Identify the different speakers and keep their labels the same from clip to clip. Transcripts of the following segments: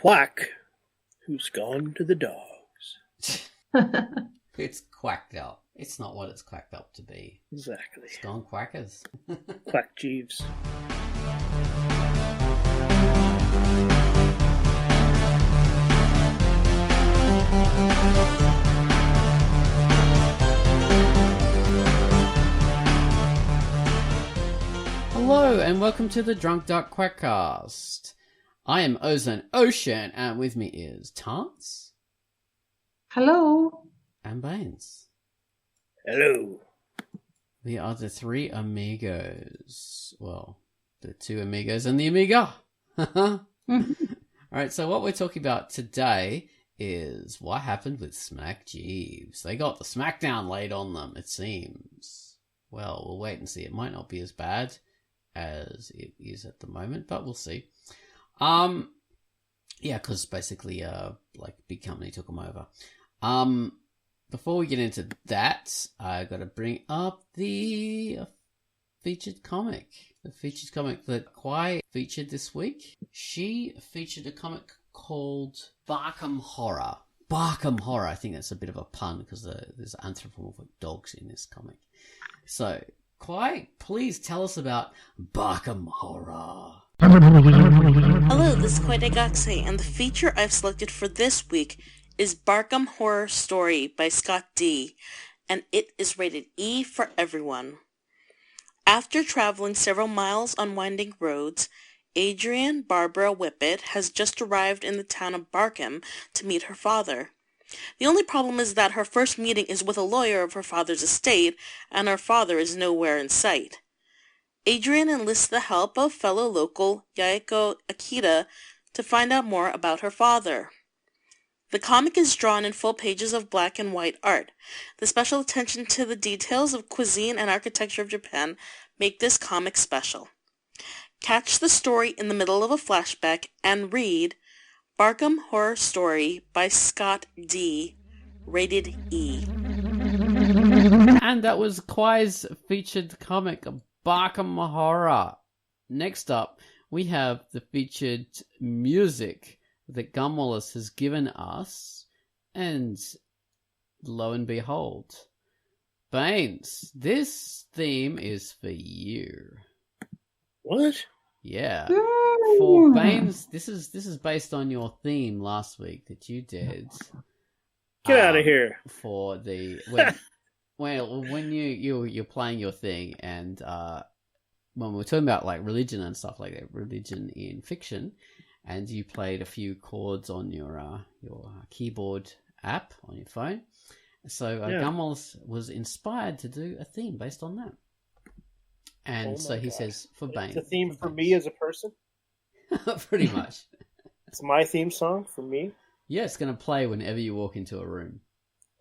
Speaker 1: Quack, who's gone to the dogs.
Speaker 2: It's quacked up. It's not what it's quacked up to be.
Speaker 1: Exactly.
Speaker 2: It's gone quackers.
Speaker 1: Quackjeeves.
Speaker 2: Hello and welcome to the Drunk Duck QUACKCAST. I am Ozone Ocean and with me is Tance.
Speaker 3: Hello.
Speaker 2: And Baines.
Speaker 1: Hello.
Speaker 2: We are the three amigos. Well, the two amigos and the amiga. Alright, so what we're talking about today is what happened with Quackjeeves. They got the Smackdown laid on them, it seems. Well, we'll wait and see. It might not be as bad as it is at the moment, but we'll see. Yeah, because basically, like, big company took them over. Before we get into that, I got to bring up the featured comic. The featured comic that Quai featured this week. She featured a comic called Barkham Horror. Barkham Horror. I think that's a bit of a pun because there's anthropomorphic dogs in this comic. So, Quai, please tell us about Barkham Horror.
Speaker 4: Hello, this is QUACKCAST, and the feature I've selected for this week is Barkham Horror Story by Scott D, and it is rated E for everyone. After traveling several miles on winding roads, Adrienne Barbara Whippet has just arrived in the town of Barkham to meet her father. The only problem is that her first meeting is with a lawyer of her father's estate, and her father is nowhere in sight. Adrienne enlists the help of fellow local Yaeko Akita to find out more about her father. The comic is drawn in full pages of black and white art. The special attention to the details of cuisine and architecture of Japan make this comic special. Catch the story in the middle of a flashback and read Barkham Horror Story by Scott D, rated E.
Speaker 2: And that was Quai's featured comic, Barkham Horror. Next up, we have the featured music that Gun Wallace has given us, and lo and behold, Baines, this theme is for you.
Speaker 1: What?
Speaker 2: Yeah. For Baines, this is based on your theme last week that you did.
Speaker 1: Get out of here.
Speaker 2: For the when you're playing your thing, and when we're talking about like religion and stuff like that, religion in fiction, and you played a few chords on your keyboard app on your phone. So Gun Wallace was inspired to do a theme based on that. And so he says for Baines.
Speaker 1: It's a theme for me as a person?
Speaker 2: Pretty much.
Speaker 1: It's my theme song for me?
Speaker 2: Yeah, it's going to play whenever you walk into a room.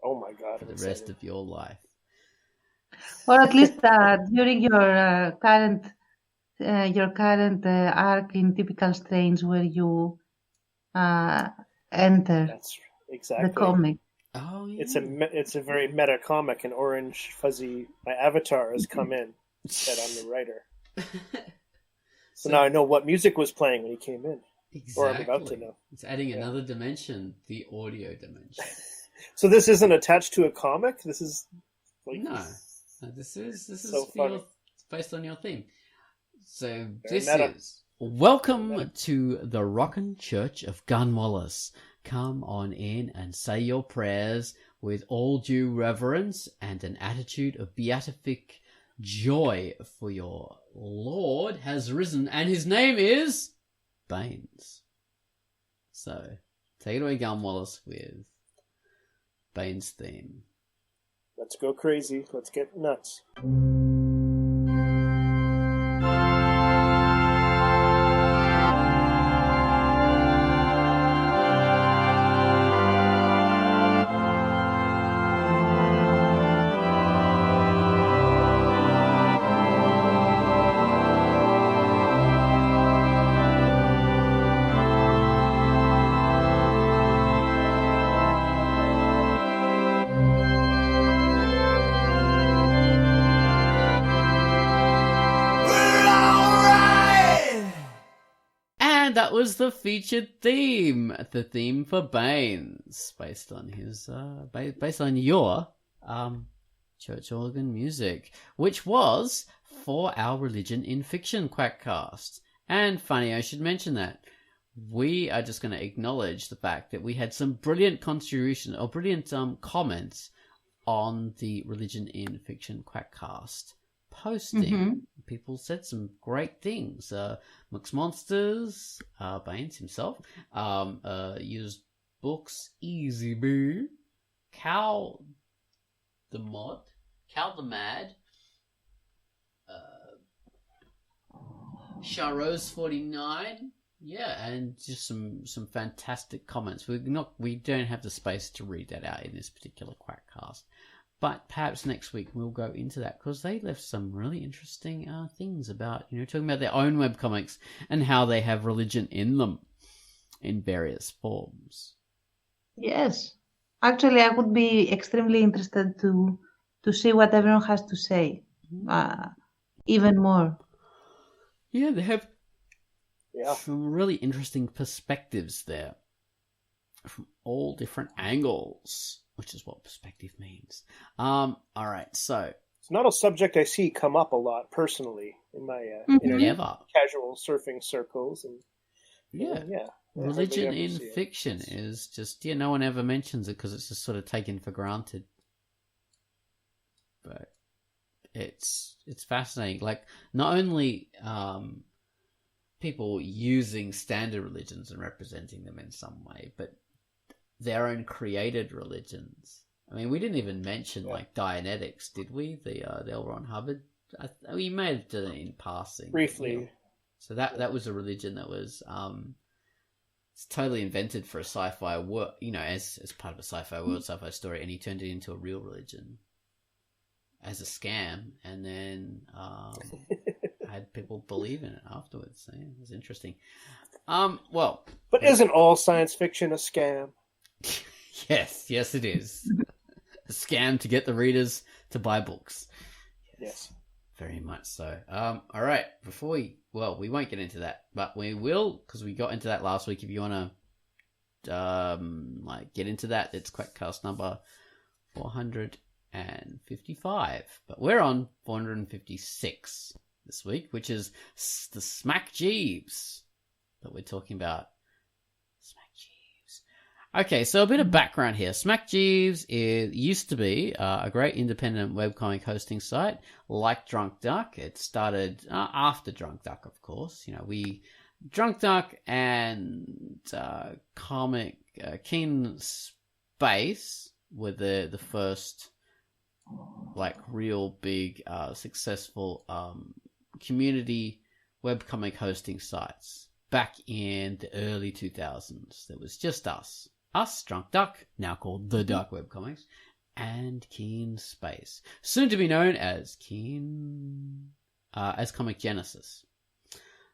Speaker 1: Oh my God.
Speaker 2: For the rest of your life.
Speaker 3: Or at least during your current arc in Typical Strange where you enter
Speaker 1: That's exactly
Speaker 3: the comic.
Speaker 2: Oh, yeah.
Speaker 1: It's a very meta comic. An orange fuzzy my avatar has come in. Said I'm the writer. So now I know what music was playing when he came in.
Speaker 2: Exactly.
Speaker 1: Or I'm about to know.
Speaker 2: It's adding another dimension, the audio dimension.
Speaker 1: So this isn't attached to a comic? This is like...
Speaker 2: No, this is
Speaker 1: so funny.
Speaker 2: based on your theme. So
Speaker 1: Very
Speaker 2: this
Speaker 1: meta.
Speaker 2: is welcome to the Rockin' Church of Gun Wallace. Come on in and say your prayers with all due reverence and an attitude of beatific joy, for your Lord has risen, and his name is Baines. So, take it away, Gun Wallace, with Baines' theme.
Speaker 1: Let's go crazy. Let's get nuts.
Speaker 2: that was the featured theme, the theme for Baines, based on his, based on your, church organ music, which was for our Religion in Fiction Quackcast. And funny, I should mention that. We are just going to acknowledge the fact that we had some brilliant contribution or brilliant comments on the Religion in Fiction Quackcast posting.
Speaker 3: Mm-hmm.
Speaker 2: People said some great things. Mux Monsters, Baines himself, used books, Easy Boo, Cal the Mad, Charose 49. Yeah, and just some fantastic comments. We don't have the space to read that out in this particular Quackcast, but perhaps next week we'll go into that because they left some really interesting things about talking about their own webcomics and how they have religion in them in various forms.
Speaker 3: Yes. Actually, I would be extremely interested to see what everyone has to say. Even more.
Speaker 2: Yeah, they have
Speaker 1: Yeah.
Speaker 2: some really interesting perspectives there from all different angles, which is what perspective means. All right, so
Speaker 1: It's not a subject I see come up a lot personally in my
Speaker 2: never.
Speaker 1: casual surfing circles, and
Speaker 2: Yeah.
Speaker 1: yeah.
Speaker 2: Religion
Speaker 1: hardly
Speaker 2: in
Speaker 1: ever see it.
Speaker 2: fiction is just, no one ever mentions it because it's just sort of taken for granted. But it's fascinating. Like, not only people using standard religions and representing them in some way, but their own created religions. I mean, we didn't even mention like Dianetics, did we? The L. Ron Hubbard. We may have done it in passing
Speaker 1: Briefly.
Speaker 2: So that was a religion that was it's totally invented for a sci-fi world, as part of a sci-fi world, sci-fi story, and he turned it into a real religion as a scam, and then had people believe in it afterwards. So, yeah, it was interesting. Well,
Speaker 1: But isn't all science fiction a scam?
Speaker 2: yes, it is a scam to get the readers to buy books.
Speaker 1: Yes.
Speaker 2: Very much so. All right. We won't get into that, but we will because we got into that last week. If you want to get into that, it's Quackcast number 455, but we're on 456 this week, which is the Smackjeeves that we're talking about. Smackjeeves. Okay, so a bit of background here. Smackjeeves used to be a great independent webcomic hosting site like Drunk Duck. It started after Drunk Duck, of course. Drunk Duck and comic Keen Space were the first real big successful community webcomic hosting sites back in the early 2000s. There was just us, Drunk Duck, now called The Duck Webcomics, and Keen Space, soon to be known as Comic Genesis.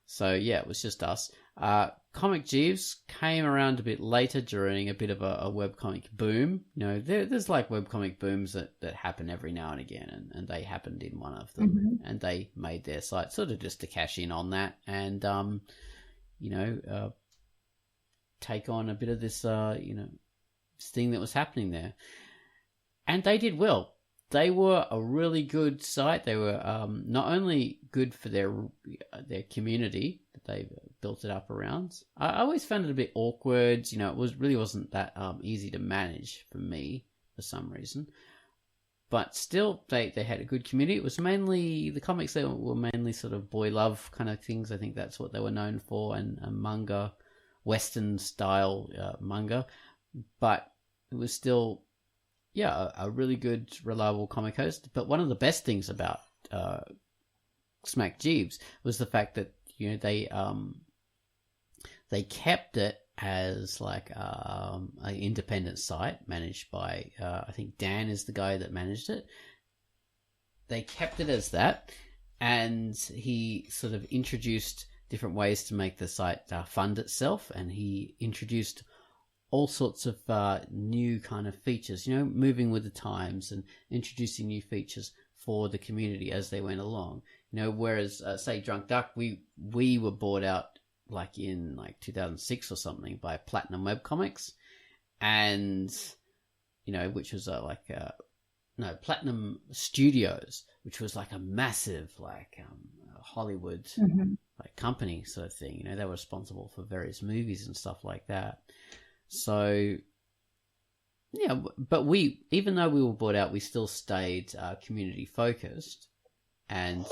Speaker 2: So yeah, it was just us. Quackjeeves came around a bit later during a bit of a webcomic boom. There's like webcomic booms that happen every now and again, and they happened in one of them.
Speaker 3: Mm-hmm.
Speaker 2: And they made their site sort of just to cash in on that and, take on a bit of this, this thing that was happening there. And they did well. They were a really good site. They were not only good for their community that they built it up around. I always found it a bit awkward. It wasn't that easy to manage for me for some reason. But still, they had a good community. It was mainly the comics. They were mainly sort of boy love kind of things. I think that's what they were known for, and manga, Western style manga. But it was still, a really good, reliable comic host. But one of the best things about Smackjeeves was the fact that they kept it as an independent site managed by I think Dan is the guy that managed it. They kept it as that, and he sort of introduced different ways to make the site fund itself, and he introduced all sorts of new kind of features, moving with the times and introducing new features for the community as they went along. Whereas say Drunk Duck, we were bought out like in like 2006 or something by Platinum Webcomics, and which was Platinum Studios, which was like a massive Hollywood like company sort of thing. They were responsible for various movies and stuff like that. So yeah, but even though we were bought out, we still stayed community focused. And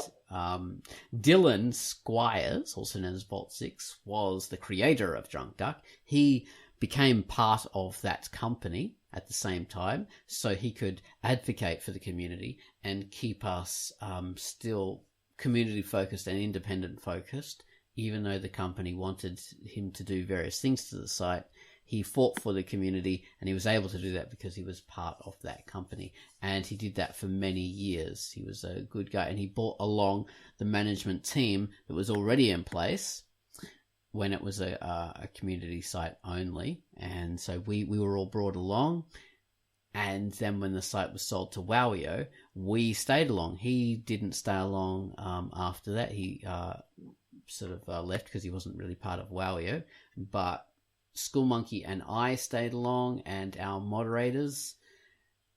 Speaker 2: Dylan Squires, also known as Vault 6, was the creator of Drunk Duck. He became part of that company at the same time, so he could advocate for the community and keep us still community focused and independent focused, even though the company wanted him to do various things to the site. He fought for the community, and he was able to do that because he was part of that company. And he did that for many years. He was a good guy, and he brought along the management team that was already in place when it was a community site only. And so we were all brought along. And then when the site was sold to Wowio, we stayed along. He didn't stay along after that. He left because he wasn't really part of Wowio. But School Monkey and I stayed along, and our moderators,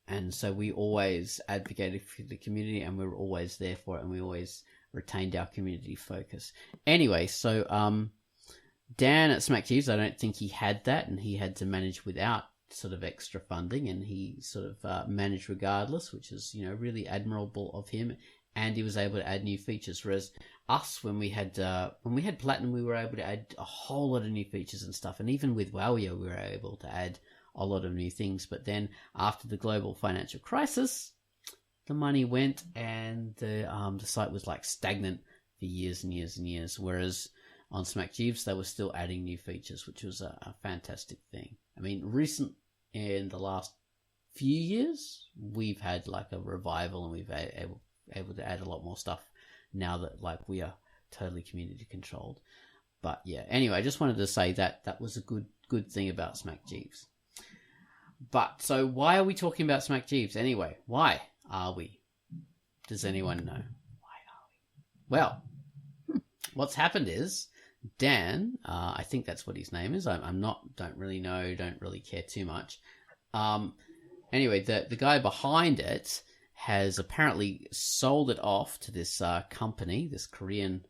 Speaker 2: and so we always advocated for the community, and we were always there for it, and we always retained our community focus. Anyway, so Dan at Smackdown, I don't think he had that, and he had to manage without sort of extra funding, and he sort of managed regardless, which is really admirable of him. And he was able to add new features, whereas us, when we had Platinum, we were able to add a whole lot of new features and stuff. And even with Wowio, we were able to add a lot of new things. But then after the global financial crisis, the money went, and the site was like stagnant for years and years and years. Whereas on Quackjeeves, they were still adding new features, which was a fantastic thing. I mean, in the last few years, we've had like a revival, and we've able to add a lot more stuff now that like we are totally community controlled. But yeah, anyway, I just wanted to say that was a good thing about Smackjeeves. But so why are we talking about Smackjeeves anyway? Why are we? Does anyone know? Why are we? Well, what's happened is Dan, I think that's what his name is. Don't really know, don't really care too much. Anyway, the guy behind it has apparently sold it off to this company, this Korean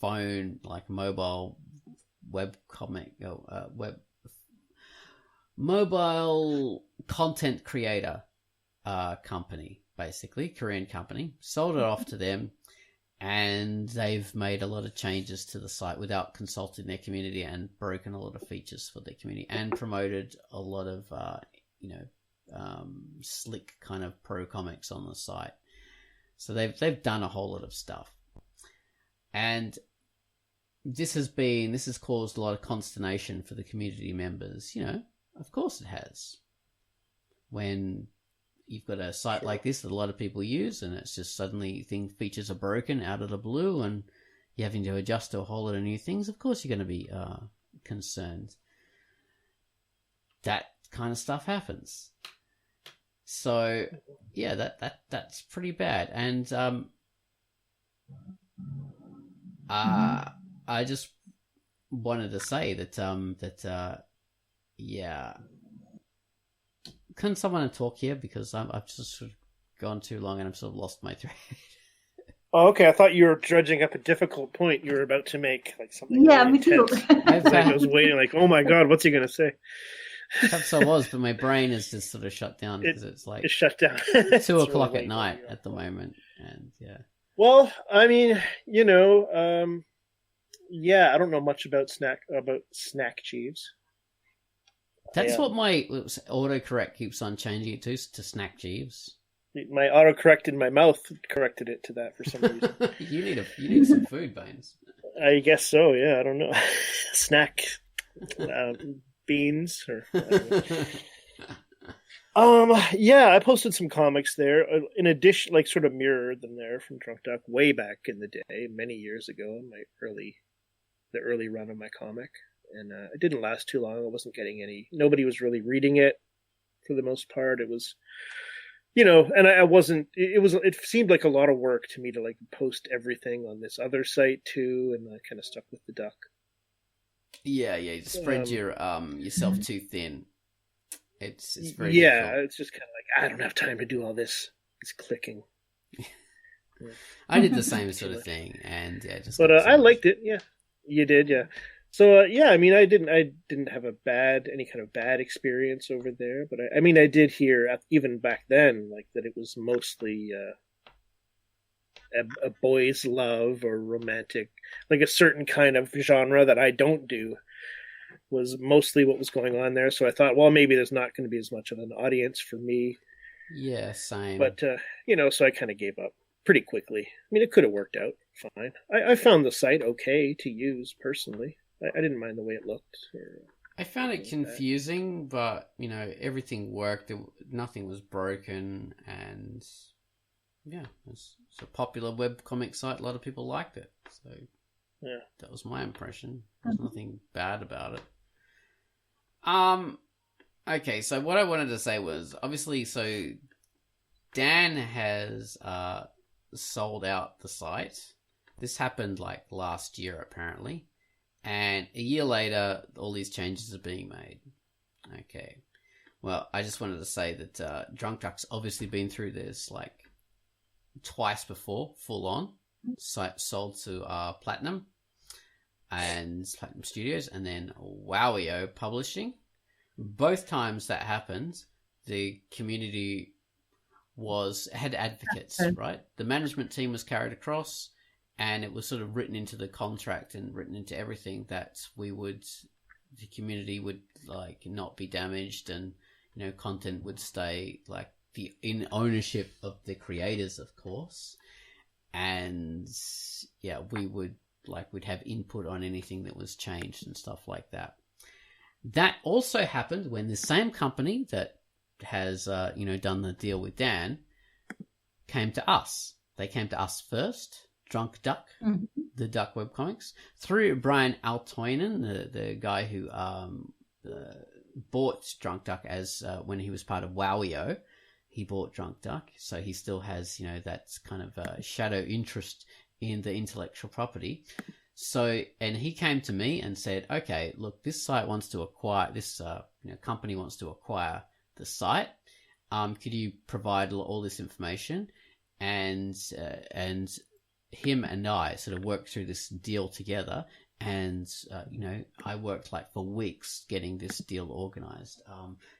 Speaker 2: phone, like mobile mobile content creator company, basically, Korean company. Sold it off to them, and they've made a lot of changes to the site without consulting their community, and broken a lot of features for their community, and promoted a lot of slick kind of pro comics on the site. So they've done a whole lot of stuff, and this has caused a lot of consternation for the community members. Of course it has. When you've got a site like this that a lot of people use, and it's just suddenly features are broken out of the blue, and you're having to adjust to a whole lot of new things, of course you're going to be concerned. That kind of stuff happens. So yeah, that's pretty bad. And I just wanted to say that yeah. Can someone talk here, because I've just sort of gone too long and I've sort of lost my thread.
Speaker 1: Oh, okay. I thought you were dredging up a difficult point you were about to make, like something.
Speaker 3: Yeah,
Speaker 1: really
Speaker 3: me too.
Speaker 1: I was waiting, like, oh my god, what's he going to say?
Speaker 2: Perhaps I was, but my brain is just sort of shut down because it's like
Speaker 1: it's shut down.
Speaker 2: 2 o'clock at night at the moment, and yeah.
Speaker 1: Well, I mean, yeah, I don't know much about Smackjeeves.
Speaker 2: That's what my autocorrect keeps on changing it to Smackjeeves.
Speaker 1: My autocorrect in my mouth corrected it to that for some reason.
Speaker 2: you need some food, Bones.
Speaker 1: I guess so. Yeah, I don't know. Snack beans or. Yeah, I posted some comics there. In addition, like sort of mirrored them there from Drunk Duck way back in the day, many years ago, in the early run of my comic. And it didn't last too long. I wasn't getting nobody was really reading it for the most part. It was and I wasn't. It seemed like a lot of work to me to like post everything on this other site too, and I kind of stuck with the duck.
Speaker 2: Yeah, you spread yourself too thin. It's very
Speaker 1: difficult.
Speaker 2: It's
Speaker 1: just kind of like I don't have time to do all this. It's clicking.
Speaker 2: I did the same sort of thing, and
Speaker 1: But I liked it. Yeah, you did. Yeah. So I mean, I didn't have any kind of bad experience over there. But I mean, I did hear even back then, like that it was mostly a boys' love or romantic, like a certain kind of genre that I don't do, was mostly what was going on there. So I thought, well, maybe there's not going to be as much of an audience for me.
Speaker 2: Yeah, same.
Speaker 1: But so I kind of gave up pretty quickly. I mean, it could have worked out fine. I found the site okay to use personally. I didn't mind the way it looked.
Speaker 2: I found it confusing, but everything worked. Nothing was broken, and yeah, it's a popular webcomic site. A lot of people liked it, so
Speaker 1: yeah,
Speaker 2: that was my impression. There's nothing bad about it. Okay, so what I wanted to say was, obviously, so Dan has sold out the site. This happened like last year, apparently. And a year later, all these changes are being made. Okay. Well, I just wanted to say that Drunk Duck's obviously been through this like twice before, full on. Site sold to Platinum and Platinum Studios, and then Wowio Publishing. Both times that happened, the community had advocates, right? The management team was carried across, and it was sort of written into the contract and written into everything that the community would like not be damaged, and content would stay like in ownership of the creators, of course. And yeah, we'd have input on anything that was changed and stuff like that. That also happened when the same company that has done the deal with Dan came to us. They came to us first. Drunk Duck, the Duck webcomics, through Brian Altoinen, the guy who bought Drunk Duck as when he was part of Wowio. He bought Drunk Duck, so he still has that kind of shadow interest in the intellectual property. So, and he came to me and said, "Okay, look, this site wants to acquire this. Company wants to acquire the site. Could you provide all this information?" And him and I sort of worked through this deal together, and I worked like for weeks getting this deal organized,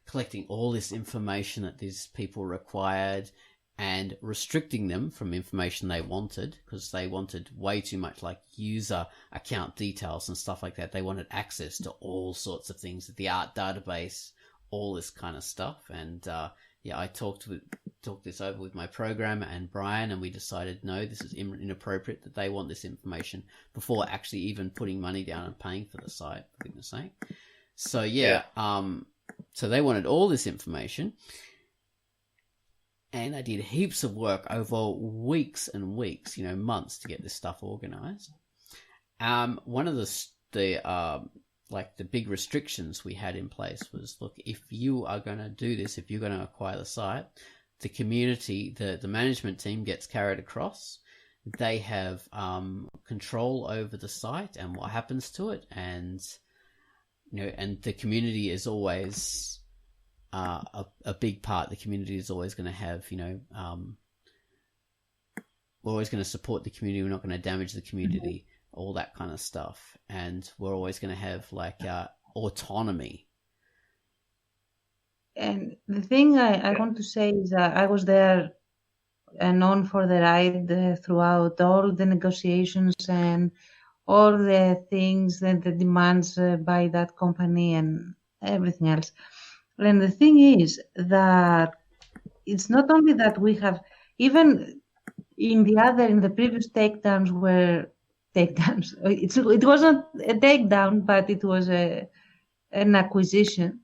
Speaker 2: collecting all this information that these people required, and restricting them from information they wanted, because they wanted way too much, like user account details and stuff like that. They wanted access to all sorts of things, the art database, all this kind of stuff. And I talked this over with my programmer and Brian, and we decided, no, this is inappropriate that they want this information before actually even putting money down and paying for the site, for goodness sake. So so they wanted all this information, and I did heaps of work over weeks and weeks, months, to get this stuff organized. One of the big restrictions we had in place was, look, if you are going to do this, if you're going to acquire the site, the community, the management team gets carried across. They have control over the site and what happens to it, and and the community is always a big part. The community is always going to have, we're always going to support the community. We're not going to damage the community, all that kind of stuff, and we're always going to have like autonomy.
Speaker 3: And the thing I want to say is that I was there and on for the ride throughout all the negotiations and all the things and the demands by that company and everything else. And the thing is that it's not only that we have, even in the previous takedowns were takedowns. It wasn't a takedown, but it was an acquisition.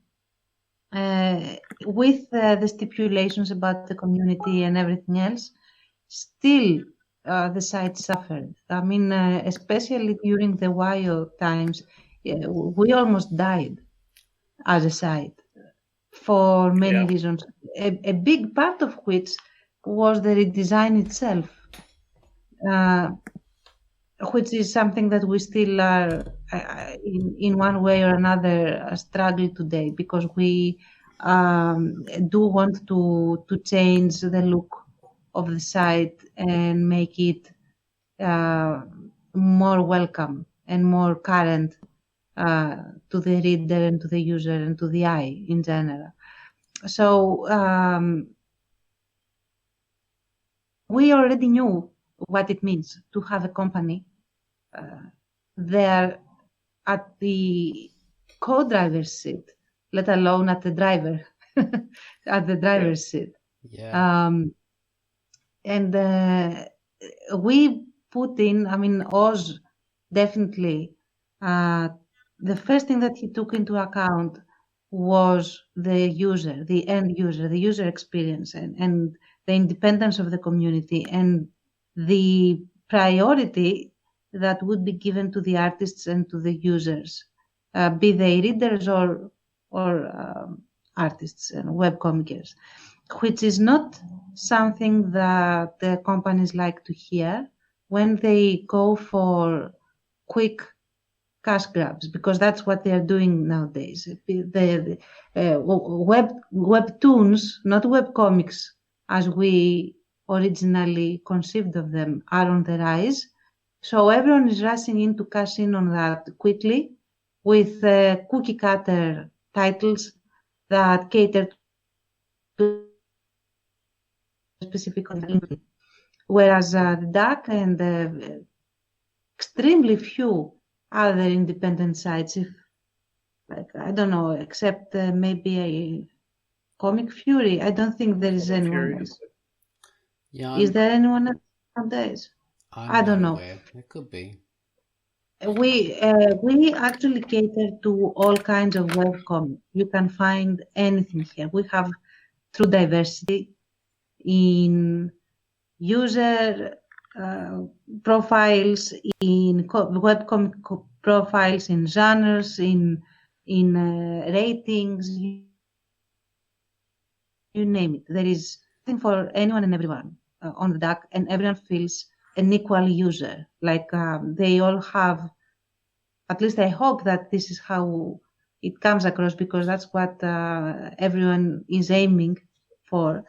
Speaker 3: With the stipulations about the community and everything else, still the site suffered. I mean, especially during the WIO times, we almost died as a site for many reasons. a big part of which was the redesign itself, which is something that we still are, in one way or another, struggle today, because we do want to change the look of the site and make it more welcome and more current to the reader and to the user and to the eye in general. So we already knew what it means to have a company there at the co-driver's seat, let alone at the driver, at the driver's seat.
Speaker 2: Yeah.
Speaker 3: And we put in, I mean, Oz definitely, the first thing that he took into account was the user, the end user, the user experience, and the independence of the community, and the priority that would be given to the artists and to the users, be they readers or artists and webcomickers, which is not something that the companies like to hear when they go for quick cash grabs, because that's what they are doing nowadays. The webtoons, not webcomics, as we originally conceived of them, are on the rise. So everyone is rushing in to cash in on that quickly with cookie cutter titles that cater to specific community. Whereas the Duck and extremely few other independent sites, if, like, I don't know, except maybe a Comic Fury, I don't think there is anyone else.
Speaker 2: Yeah.
Speaker 3: Is there anyone else nowadays? I don't know.
Speaker 2: It could be.
Speaker 3: We actually cater to all kinds of webcomics. You can find anything here. We have true diversity in user profiles, in webcomic profiles, in genres, in ratings. You name it. There is something for anyone and everyone on the Duck, and everyone feels an equal user. Like they all have, at least I hope that this is how it comes across, because that's what everyone is aiming for.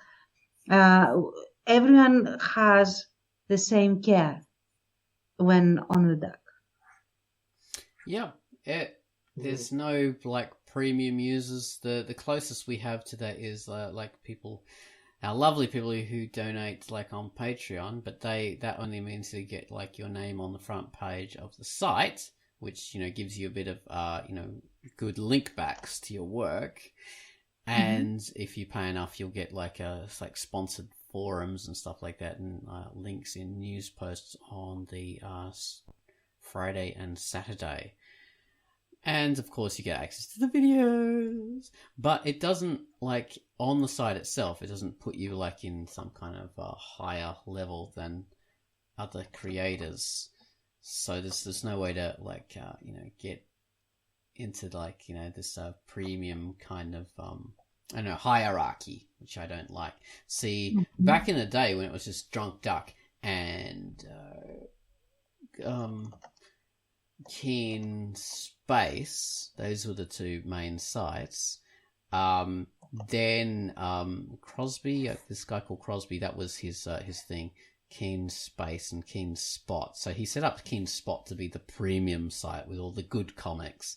Speaker 3: Everyone has the same care when on the Duck.
Speaker 2: Yeah, there's no like premium users. The closest we have to that is like people, our lovely people who donate like on Patreon, but that only means they get like your name on the front page of the site, which, you know, gives you a bit of good link backs to your work. And if you pay enough, you'll get like sponsored forums and stuff like that, and links in news posts on the Friday and Saturday. And of course you get access to the videos, but it doesn't, like, on the site itself, it doesn't put you like in some kind of higher level than other creators. So there's no way to like get into like this premium kind of I don't know, hierarchy, which I don't like. See, back in the day when it was just Drunk Duck and Keen Space, those were the two main sites. Then Crosby, this guy called Crosby, that was his thing. Keen Space and Keen Spot. So he set up Keen Spot to be the premium site with all the good comics,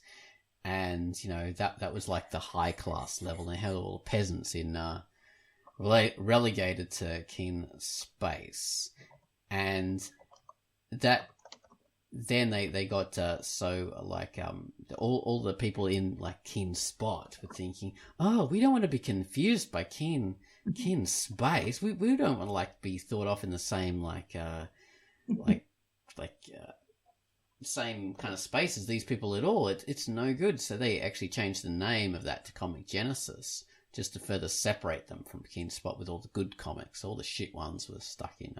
Speaker 2: and that was like the high class level. They had all the peasants in relegated to Keen Space, and that then they got all the people in like Keen Spot were thinking, oh, we don't want to be confused by Keen Space. We don't want to like be thought of in the same same kind of space as these people at all. It's no good. So they actually changed the name of that to Comic Genesis, just to further separate them from Keen Spot with all the good comics. All the shit ones were stuck in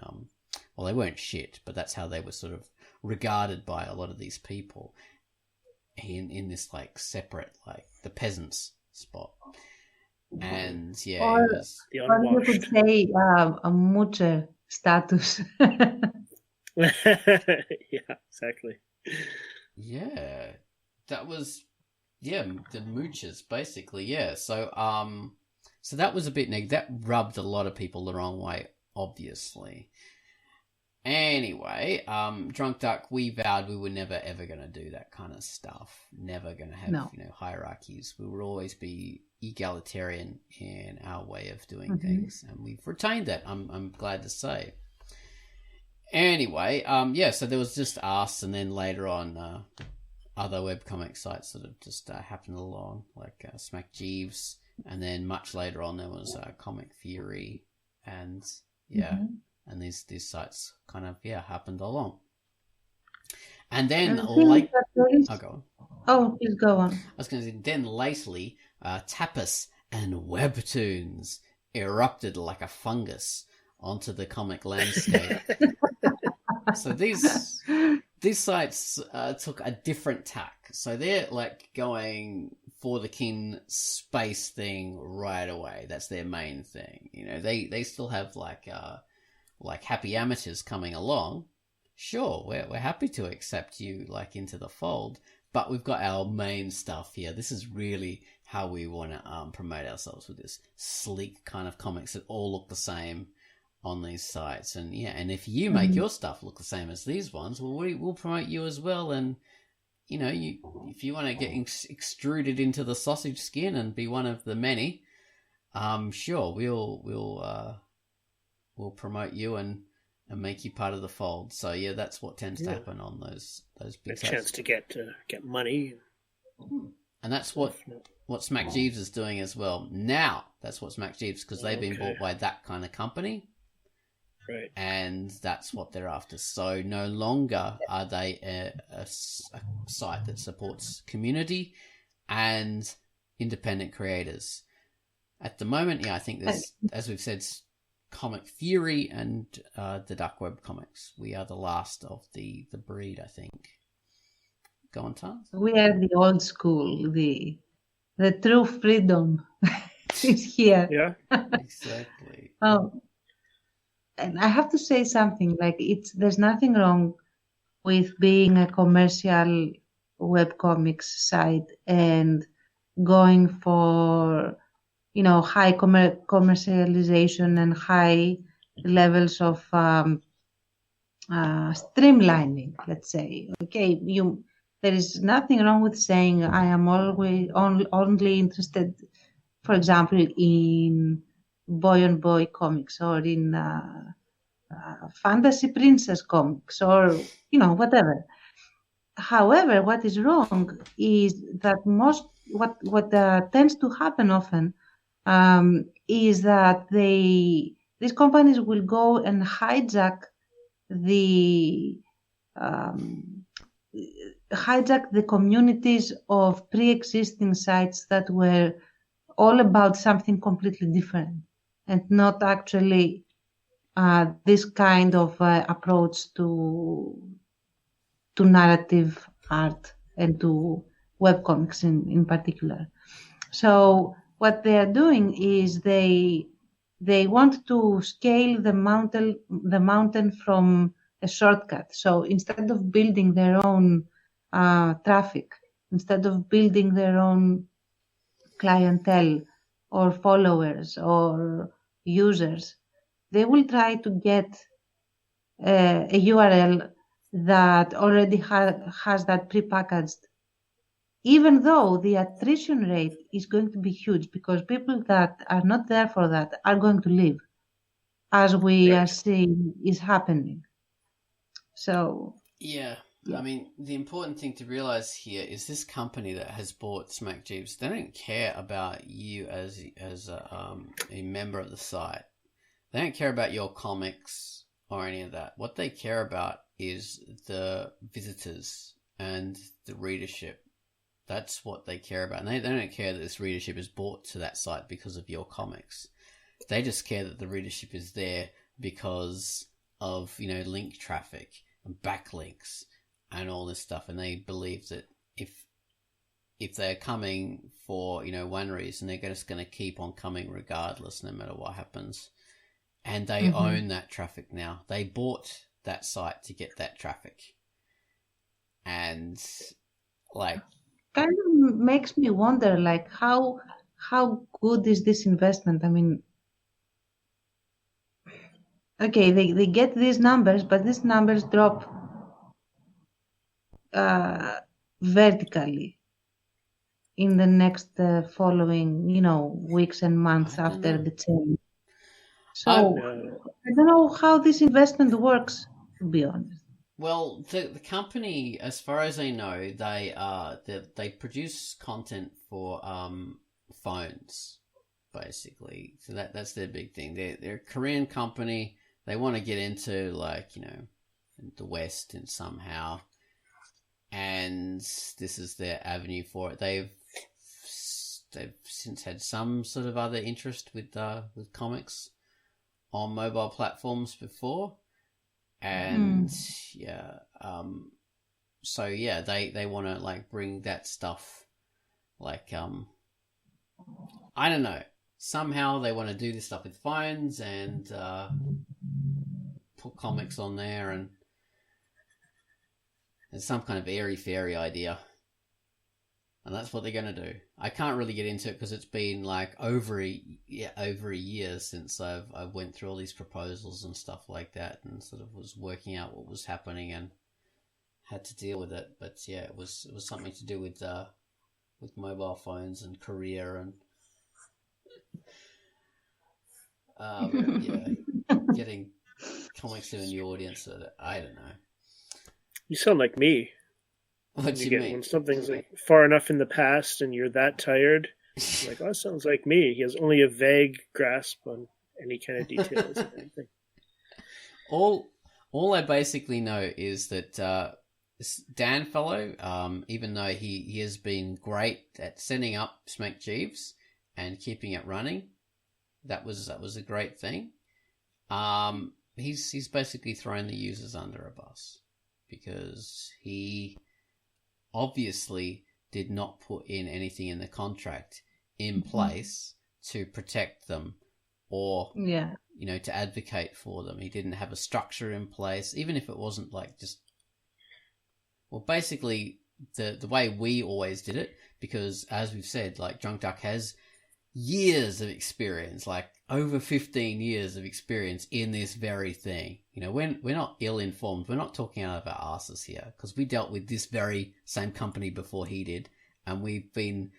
Speaker 2: well, they weren't shit, but that's how they were sort of regarded by a lot of these people in this like separate, like the peasants spot. And yeah,
Speaker 3: Or,
Speaker 2: it was.
Speaker 1: The
Speaker 3: or you could
Speaker 1: unwashed.
Speaker 3: say a moocher status.
Speaker 1: Yeah, exactly.
Speaker 2: Yeah, that was the mooches basically. Yeah, so so that was a bit negative. That rubbed a lot of people the wrong way, obviously. Anyway, Drunk Duck, we vowed we were never ever going to do that kind of stuff. Never going to have
Speaker 3: No.
Speaker 2: hierarchies. We would always be egalitarian in our way of doing things, and we've retained that. I'm glad to say. Anyway, so there was just us, and then later on, other webcomic sites that have just happened along, like Smackjeeves, and then much later on there was Comic Fury, and and these sites kind of happened along. And then
Speaker 3: go
Speaker 2: on.
Speaker 3: Oh, please go on.
Speaker 2: I was going to say, then lately, Tapas and Webtoons erupted like a fungus onto the comic landscape. So these sites took a different tack. So they're like going for the kin space thing right away. That's their main thing. You know, they still have like happy amateurs coming along. Sure, we're happy to accept you like into the fold, but we've got our main stuff here. This is really how we want to promote ourselves, with this sleek kind of comics that all look the same on these sites. And and if you make your stuff look the same as these ones, well, we'll promote you as well. And if you want to get extruded into the sausage skin and be one of the many, sure, we'll promote you and make you part of the fold. So that's what tends to happen on those big sites.
Speaker 1: A chance to get money.
Speaker 2: And that's what Smackjeeves is doing as well. Now that's what Smackjeeves, because they've been bought by that kind of company.
Speaker 1: Right.
Speaker 2: And that's what they're after. So no longer are they a site that supports community and independent creators. At the moment, I think there's, as we've said, Comic Fury and the Dark Web Comics. We are the last of the breed, I think. Go on, Tans.
Speaker 3: We are the old school. The true freedom is here.
Speaker 1: Yeah,
Speaker 2: exactly.
Speaker 3: And I have to say something. Like there's nothing wrong with being a commercial webcomics site and going for high commercialization and high levels of streamlining, let's say. Okay, there is nothing wrong with saying I am always only interested, for example, in boy on boy comics or in fantasy princess comics or whatever. However, what is wrong is that what tends to happen often is that these companies will go and hijack the communities of pre-existing sites that were all about something completely different, and not actually this kind of approach to narrative art and to webcomics in particular. So what they are doing is they want to scale the mountain from a shortcut. So instead of building their own traffic, instead of building their own clientele or followers or users, they will try to get a URL that already has that prepackaged, even though the attrition rate is going to be huge, because people that are not there for that are going to leave, as we are seeing is happening. So
Speaker 2: I mean, the important thing to realize here is this company that has bought Smackjeeves, they don't care about you as a member of the site. They don't care about your comics or any of that. What they care about is the visitors and the readership. That's what they care about. And they don't care that this readership is brought to that site because of your comics. They just care that the readership is there because of, link traffic and backlinks and all this stuff. And they believe that if they're coming for, one reason, they're just going to keep on coming regardless, no matter what happens. And they own that traffic now. They bought that site to get that traffic. And like,
Speaker 3: kind of makes me wonder, like, how good is this investment? I mean, okay, they get these numbers, but these numbers drop vertically in the next following, weeks and months after the change. So I don't know how this investment works, to be honest.
Speaker 2: Well, the company, as far as I know, they produce content for phones, basically. So that's their big thing. They're a Korean company. They want to get into the West and somehow, and this is their avenue for it. They've since had some sort of other interest with comics on mobile platforms before. And so they want to like bring that stuff, like I don't know, somehow they want to do this stuff with phones and put comics on there, and there's some kind of airy fairy idea, and that's what they're going to do. I can't really get into it because it's been like over a year since I went through all these proposals and stuff like that, and sort of was working out what was happening and had to deal with it. But yeah, it was something to do with mobile phones and Korea and getting comics to a new audience. I don't know.
Speaker 1: You sound like me.
Speaker 2: What do you mean?
Speaker 1: When something's like far enough in the past and you're that tired, you're like, oh, that sounds like me. He has only a vague grasp on any kind of details or anything.
Speaker 2: All I basically know is that Dan fellow, even though he has been great at setting up Smackjeeves and keeping it running, that was a great thing. He's basically thrown the users under a bus because he obviously did not put in anything in the contract in place to protect them or to advocate for them. He didn't have a structure in place, even if it wasn't like just, well, basically the way we always did it, because as we've said, like Drunk Duck has years of experience, like over 15 years of experience in this very thing. We're not ill-informed. We're not talking out of our asses here, because we dealt with this very same company before he did, and we've been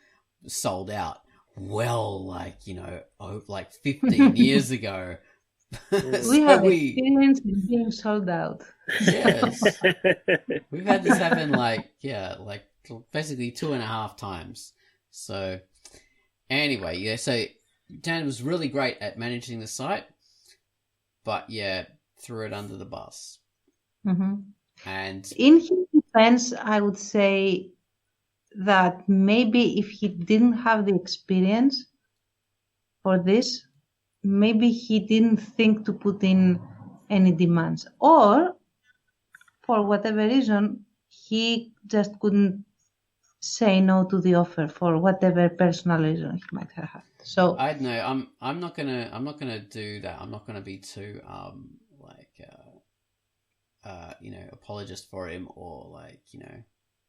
Speaker 2: sold out like 15 years ago.
Speaker 3: We have experience in being sold out.
Speaker 2: Yes. We've had this happen basically 2.5 times. So anyway, so Dan was really great at managing the site, but threw it under the bus. And
Speaker 3: in his defense, I would say that maybe if he didn't have the experience for this, maybe he didn't think to put in any demands, or for whatever reason, he just couldn't say no to the offer for whatever personal reason he might have had. So
Speaker 2: I don't know. I'm not gonna do that. I'm not gonna be too apologist for him, or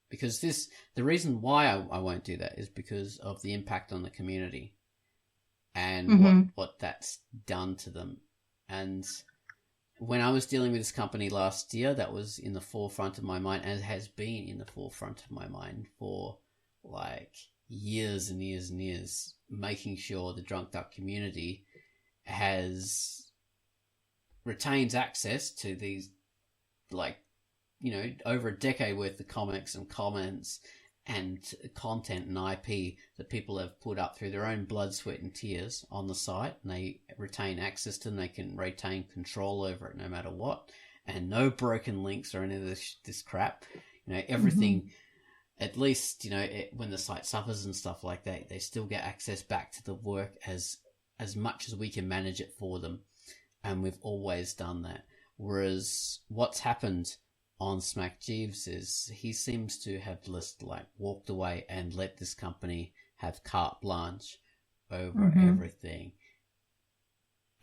Speaker 2: because the reason why I won't do that is because of the impact on the community and what that's done to them. And when I was dealing with this company last year, that was in the forefront of my mind, and it has been in the forefront of my mind for like years and years and years, making sure the Drunk Duck community retains access to these, over a decade worth of comics and comments and content and IP that people have put up through their own blood, sweat and tears on the site, and they retain access to them. They can retain control over it no matter what, and no broken links or any of this crap. Everything, at least, when the site suffers and stuff like that, they still get access back to the work as much as we can manage it for them. And we've always done that. Whereas what's happened on Smackjeeves is he seems to have just like walked away and let this company have carte blanche over everything,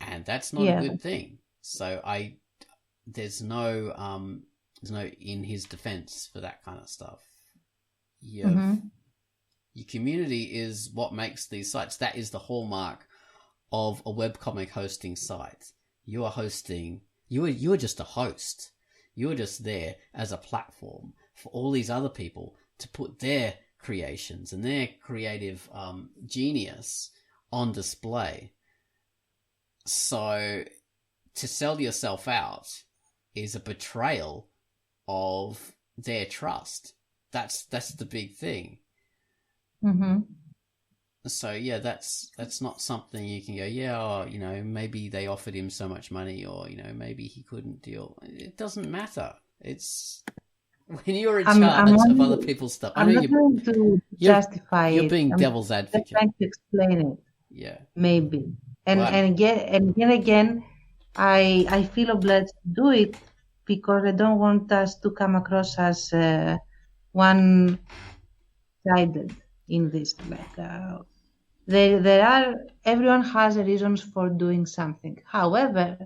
Speaker 2: and that's not a good thing. So there's no in his defense for that kind of stuff. Your community is what makes these sites. That is the hallmark of a webcomic hosting site. You are hosting. You are just a host. You're just there as a platform for all these other people to put their creations and their creative genius on display. So to sell yourself out is a betrayal of their trust. That's the big thing. So yeah, that's not something you can go, maybe they offered him so much money, or maybe he couldn't deal. It doesn't matter. It's when you're in charge of other people's stuff.
Speaker 3: I'm not going to justify it.
Speaker 2: You're being devil's advocate.
Speaker 3: I'm trying to explain it.
Speaker 2: Yeah.
Speaker 3: Maybe. And again, I feel obliged to do it because I don't want us to come across as one-sided in this. Everyone has reasons for doing something. However,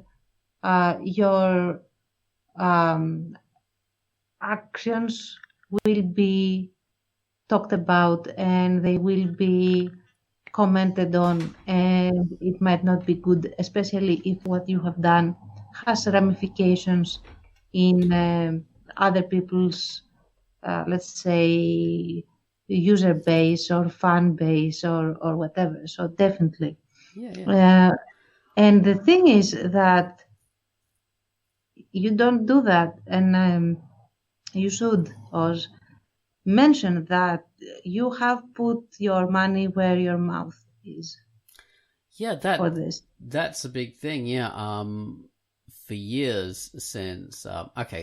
Speaker 3: your actions will be talked about and they will be commented on, and it might not be good, especially if what you have done has ramifications in other people's, let's say, user base or fan base or whatever. So definitely. And the thing is that you don't do that, and you should Oz, mention that you have put your money where your mouth is.
Speaker 2: Yeah, that's a big thing. Yeah, for years since.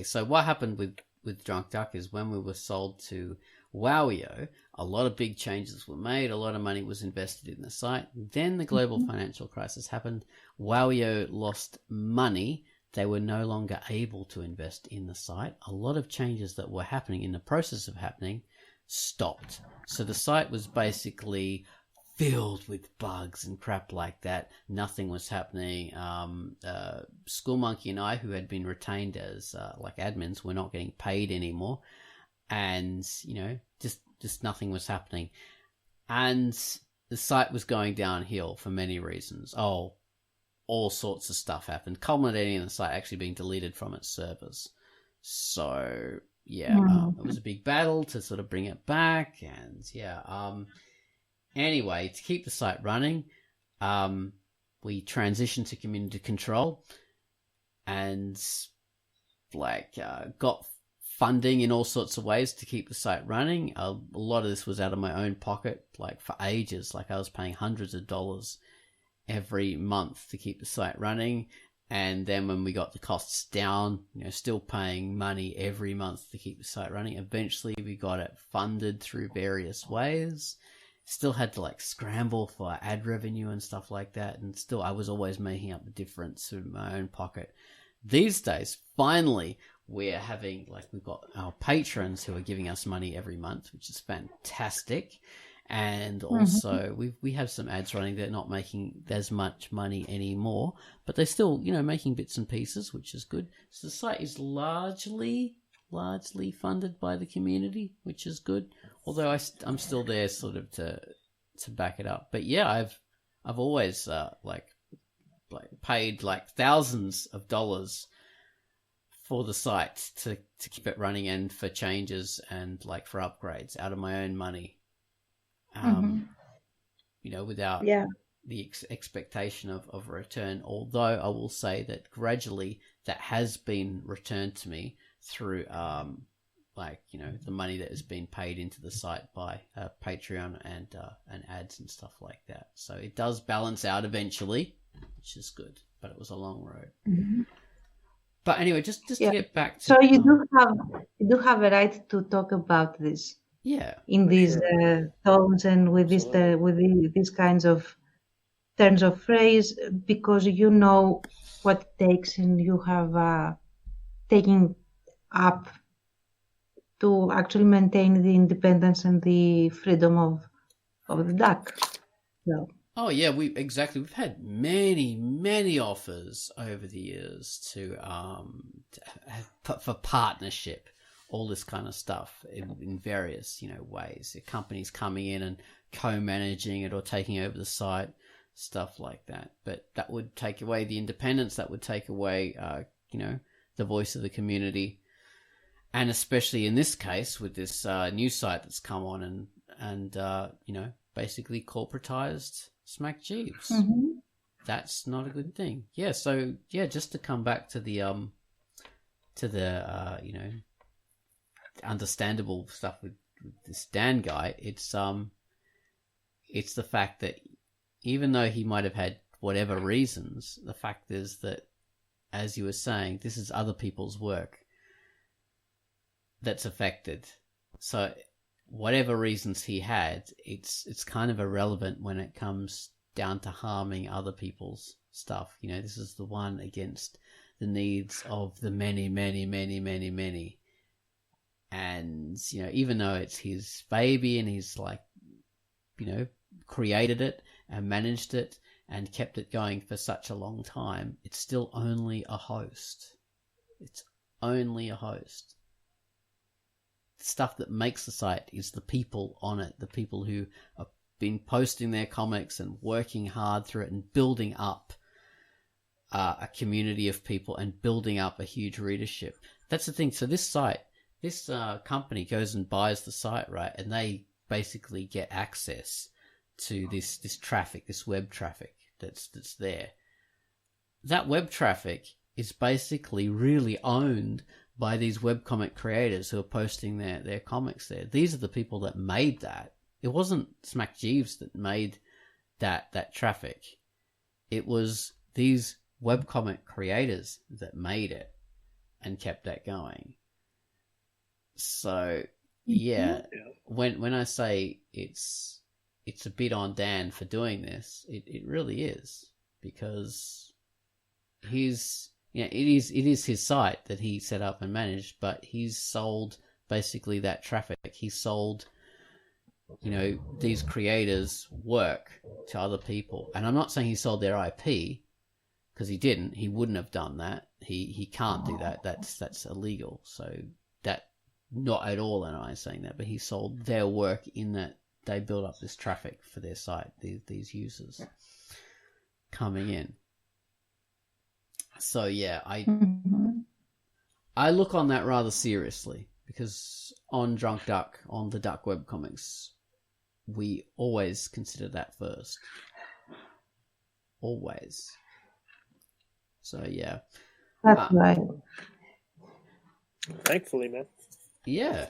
Speaker 2: So what happened with Drunk Duck is when we were sold to Wowio, a lot of big changes were made. A lot of money was invested in the site. Then the global financial crisis happened. Wowio lost money. They were no longer able to invest in the site. A lot of changes that were happening in the process of happening stopped. So the site was basically filled with bugs and crap like that. Nothing was happening. School Monkey and I, who had been retained as like admins, were not getting paid anymore. And, just nothing was happening. And the site was going downhill for many reasons. All sorts of stuff happened, culminating in the site actually being deleted from its servers. So, it was a big battle to sort of bring it back. And, anyway, to keep the site running, we transitioned to community control and, got funding in all sorts of ways to keep the site running. A lot of this was out of my own pocket, for ages. I was paying hundreds of dollars every month to keep the site running, and then when we got the costs down, still paying money every month to keep the site running. Eventually we got it funded through various ways. Still had to scramble for ad revenue and stuff like that, and still I was always making up the difference in my own pocket. These days, finally, we're having we've got our patrons who are giving us money every month, which is fantastic. And also we have some ads running. They're not making as much money anymore, but they're still, making bits and pieces, which is good. So the site is largely funded by the community, which is good. Although I'm still there sort of to back it up. But yeah, I've always paid thousands of dollars for the site to keep it running and for changes and for upgrades out of my own money. Without the expectation of a return. Although I will say that gradually that has been returned to me through, the money that has been paid into the site by Patreon and ads and stuff like that. So it does balance out eventually, which is good, but it was a long road. But anyway, just to get back to...
Speaker 3: So you do have a right to talk about this.
Speaker 2: Yeah.
Speaker 3: In these tones and with these kinds of turns of phrase, because what it takes, and you have taken up to actually maintain the independence and the freedom of the duck. So.
Speaker 2: Oh yeah, we've had many offers over the years to for partnership, all this kind of stuff in various ways. The companies coming in and co-managing it or taking over the site, stuff like that. But that would take away the independence. That would take away the voice of the community, and especially in this case with this new site that's come on and basically corporatized Smackjeeves.
Speaker 3: Mm-hmm.
Speaker 2: That's not a good thing. Yeah, so just to come back to the understandable stuff with this Dan guy, it's the fact that even though he might have had whatever reasons, the fact is that, as you were saying, this is other people's work that's affected. So whatever reasons he had, it's kind of irrelevant when it comes down to harming other people's stuff. This is the one against the needs of the many, many, many, many, many. And, even though it's his baby and he's created it and managed it and kept it going for such a long time, it's still only a host. It's only a host. Stuff that makes the site is the people on it, the people who have been posting their comics and working hard through it and building up a community of people and building up a huge readership. That's the thing. So this site, this company goes and buys the site, right? And they basically get access to this traffic, this web traffic that's there. That web traffic is basically really owned by these webcomic creators who are posting their comics there. These are the people that made that. It wasn't Smackjeeves that made that traffic. It was these webcomic creators that made it and kept that going. So yeah, when I say it's a bit on Dan for doing this, it really is, because it is his site that he set up and managed, but he's sold basically that traffic. He sold, these creators' work to other people. And I'm not saying he sold their IP, because he didn't. He wouldn't have done that. He can't do that. That's illegal. So that, not at all am I saying that, but he sold their work in that they build up this traffic for their site, these users coming in. So yeah, I look on that rather seriously, because on Drunk Duck, on the Duck webcomics, we always consider that first. Always. So yeah.
Speaker 3: That's right.
Speaker 1: Thankfully, man.
Speaker 2: Yeah.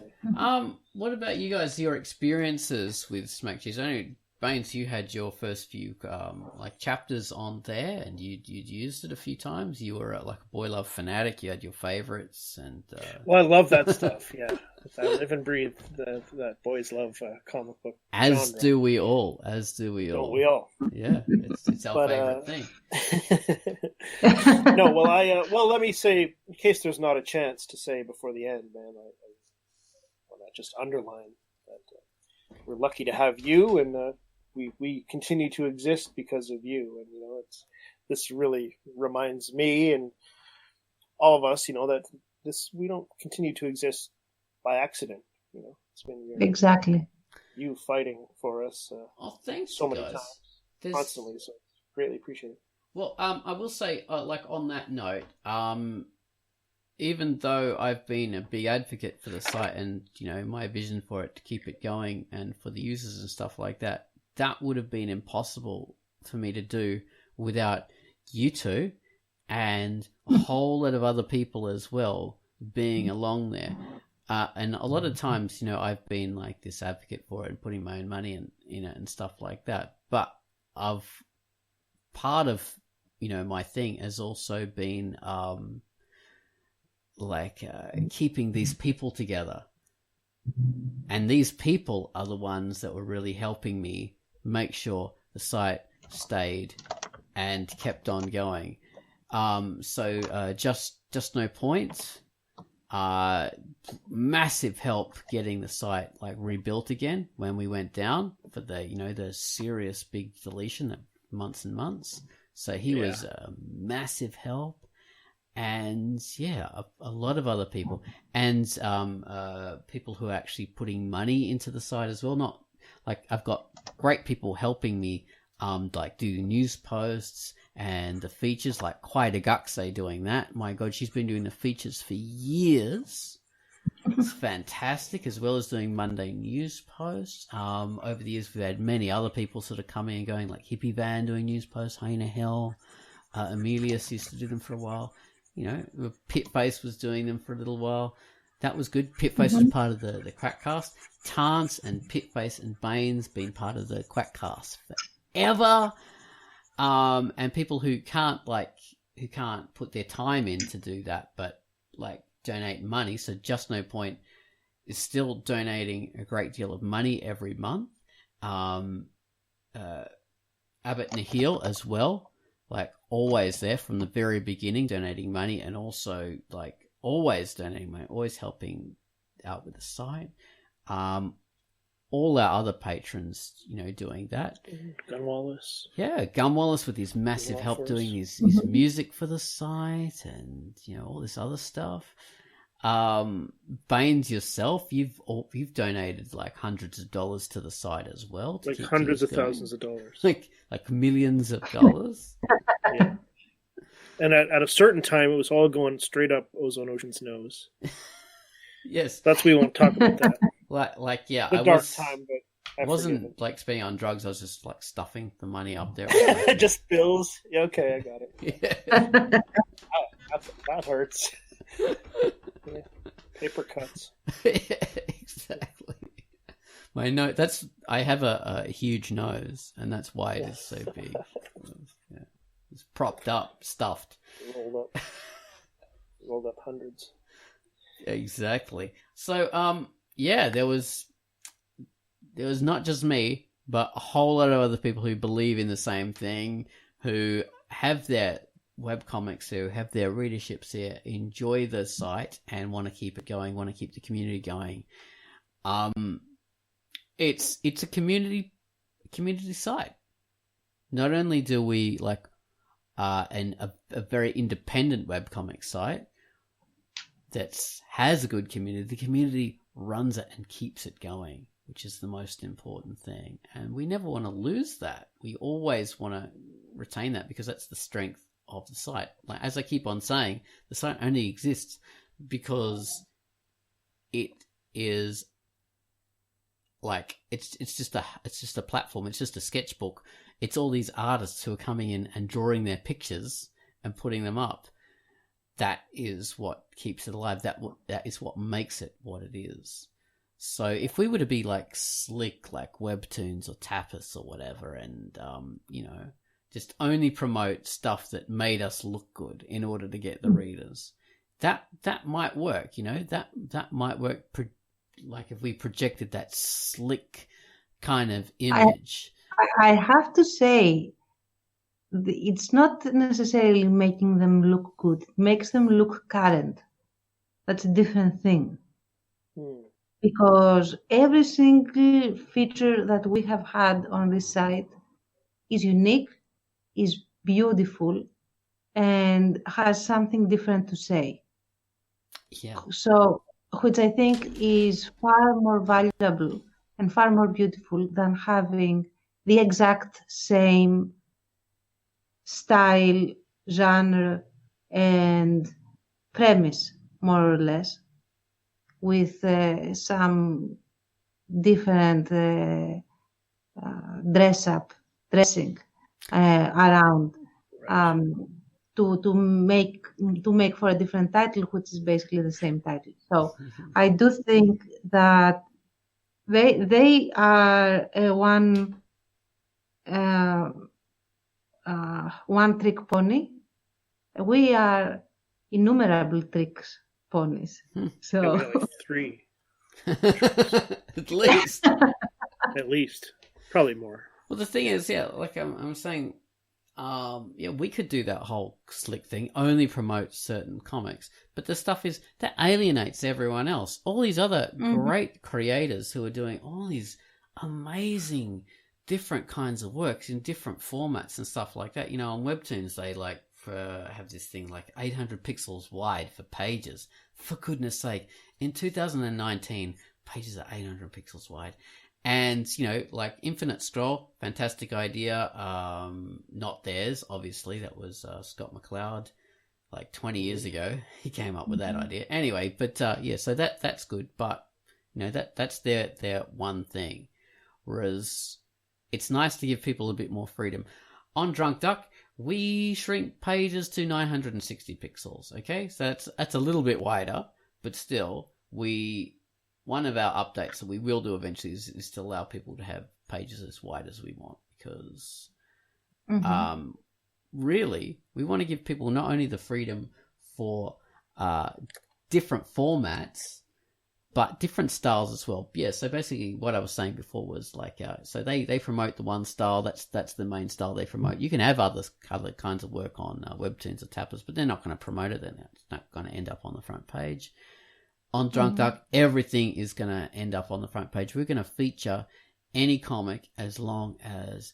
Speaker 2: What about you guys, your experiences with Smackjeeves? I know, Baines, you had your first few chapters on there, and you'd used it a few times. You were like a Boy Love fanatic. You had your favorites, and
Speaker 1: well, I love that stuff. Yeah, I live and breathe that boys love comic book.
Speaker 2: As
Speaker 1: genre.
Speaker 2: do we all.
Speaker 1: Don't we all?
Speaker 2: Yeah, it's our favorite thing.
Speaker 1: No, well, let me say, in case there's not a chance to say before the end, man, I want to just underline that we're lucky to have you, and we continue to exist because of you. And this really reminds me and all of us, that we don't continue to exist by accident. It's been
Speaker 3: exactly
Speaker 1: you fighting for us.
Speaker 2: Thanks
Speaker 1: so many
Speaker 2: guys.
Speaker 1: times, constantly. So greatly appreciate it.
Speaker 2: Well, I will say, on that note, even though I've been a big advocate for the site and, my vision for it to keep it going and for the users and stuff like that, that would have been impossible for me to do without you two and a whole lot of other people as well being along there. And a lot of times, I've been like this advocate for it and putting my own money in it and stuff like that. But part of, my thing has also been keeping these people together. And these people are the ones that were really helping me make sure the site stayed and kept on going. So just no point. Massive help getting the site like rebuilt again when we went down for the serious big deletion that months and months. So he was a massive help, and a lot of other people, and people who are actually putting money into the site as well. Not like I've got great people helping me like do news posts and the features, like QUACKCAST doing that. My God, she's been doing the features for years. It's fantastic, as well as doing Monday news posts. Over the years, we've had many other people sort of coming and going, like Hippie Van doing news posts, Hyena Hell, Emilius used to do them for a while. Pitface was doing them for a little while. That was good. Pitface was part of the QUACKCAST. Tance and Pitface and Baines been part of the QUACKCAST forever. And people who can't put their time in to do that, but like donate money. So Just No Point is still donating a great deal of money every month. Abbott Nahil as well, like always there from the very beginning, donating money, and also like always donating money, always helping out with the site. All our other patrons, doing that.
Speaker 1: Gunwallace.
Speaker 2: Yeah, Gunwallace with his massive help doing his music for the site, and all this other stuff. Baines, yourself, you've donated like hundreds of dollars to the site as well.
Speaker 1: Like hundreds of thousands of dollars.
Speaker 2: Like millions of dollars.
Speaker 1: Yeah. And at a certain time, it was all going straight up Ozone Ocean's nose.
Speaker 2: Yes.
Speaker 1: We won't talk about that.
Speaker 2: Time, but I wasn't like spending on drugs. I was just like stuffing the money up there.
Speaker 1: Just bills. Yeah, okay, I got it.
Speaker 2: Yeah.
Speaker 1: that hurts. Yeah. Paper cuts.
Speaker 2: Exactly. My nose. I have a huge nose, and that's why it is so big. Yeah. It's propped up, stuffed.
Speaker 1: Rolled up hundreds.
Speaker 2: Exactly. So, there was not just me, but a whole lot of other people who believe in the same thing, who have their webcomics, who have their readerships here, enjoy the site, and want to keep it going, want to keep the community going. It's a community site. Not only do we like a very independent webcomic site that has a good community, the community runs it and keeps it going, which is the most important thing. And we never want to lose that. We always want to retain that, because that's the strength of the site. Like, as I keep on saying, the site only exists because it is like it's just a platform. It's just a sketchbook. It's all these artists who are coming in and drawing their pictures and putting them up. That is what keeps it alive. That is what makes it what it is. So if we were to be like slick, like Webtoons or Tapas or whatever, and just only promote stuff that made us look good in order to get the readers, that might work. That might work. Like if we projected that slick kind of image.
Speaker 3: I have to say, it's not necessarily making them look good. It makes them look current. That's a different thing. Because every single feature that we have had on this site is unique, is beautiful, and has something different to say.
Speaker 2: Yeah.
Speaker 3: So, which I think is far more valuable and far more beautiful than having the exact same style, genre, and premise, more or less, with some different dressing around to make for a different title, which is basically the same title. So I do think that they are one trick pony. We are innumerable tricks ponies. So
Speaker 1: yeah, we got like 3.
Speaker 2: At least.
Speaker 1: At least. Probably more.
Speaker 2: Well, the thing is, like I'm saying, we could do that whole slick thing, only promote certain comics. But the stuff is, that alienates everyone else. All these other great creators who are doing all these amazing different kinds of works in different formats and stuff like that. On Webtoons, they have this thing like 800 pixels wide for pages. For goodness sake, in 2019, pages are 800 pixels wide. And, like Infinite Scroll, fantastic idea. Not theirs, obviously. That was Scott McCloud, like 20 years ago. He came up with that idea. Anyway, but so that's good. But, that's their one thing. Whereas it's nice to give people a bit more freedom. On Drunk Duck, we shrink pages to 960 pixels, okay? So that's a little bit wider, but still, one of our updates that we will do eventually is to allow people to have pages as wide as we want, because really, we want to give people not only the freedom for different formats, but different styles as well. Yeah, so basically what I was saying before was like, so they promote the one style, that's the main style they promote. You can have other kinds of work on Webtoons or Tappers, but they're not going to promote it, then it's not going to end up on the front page. On Drunk Duck, everything is going to end up on the front page. We're going to feature any comic as long as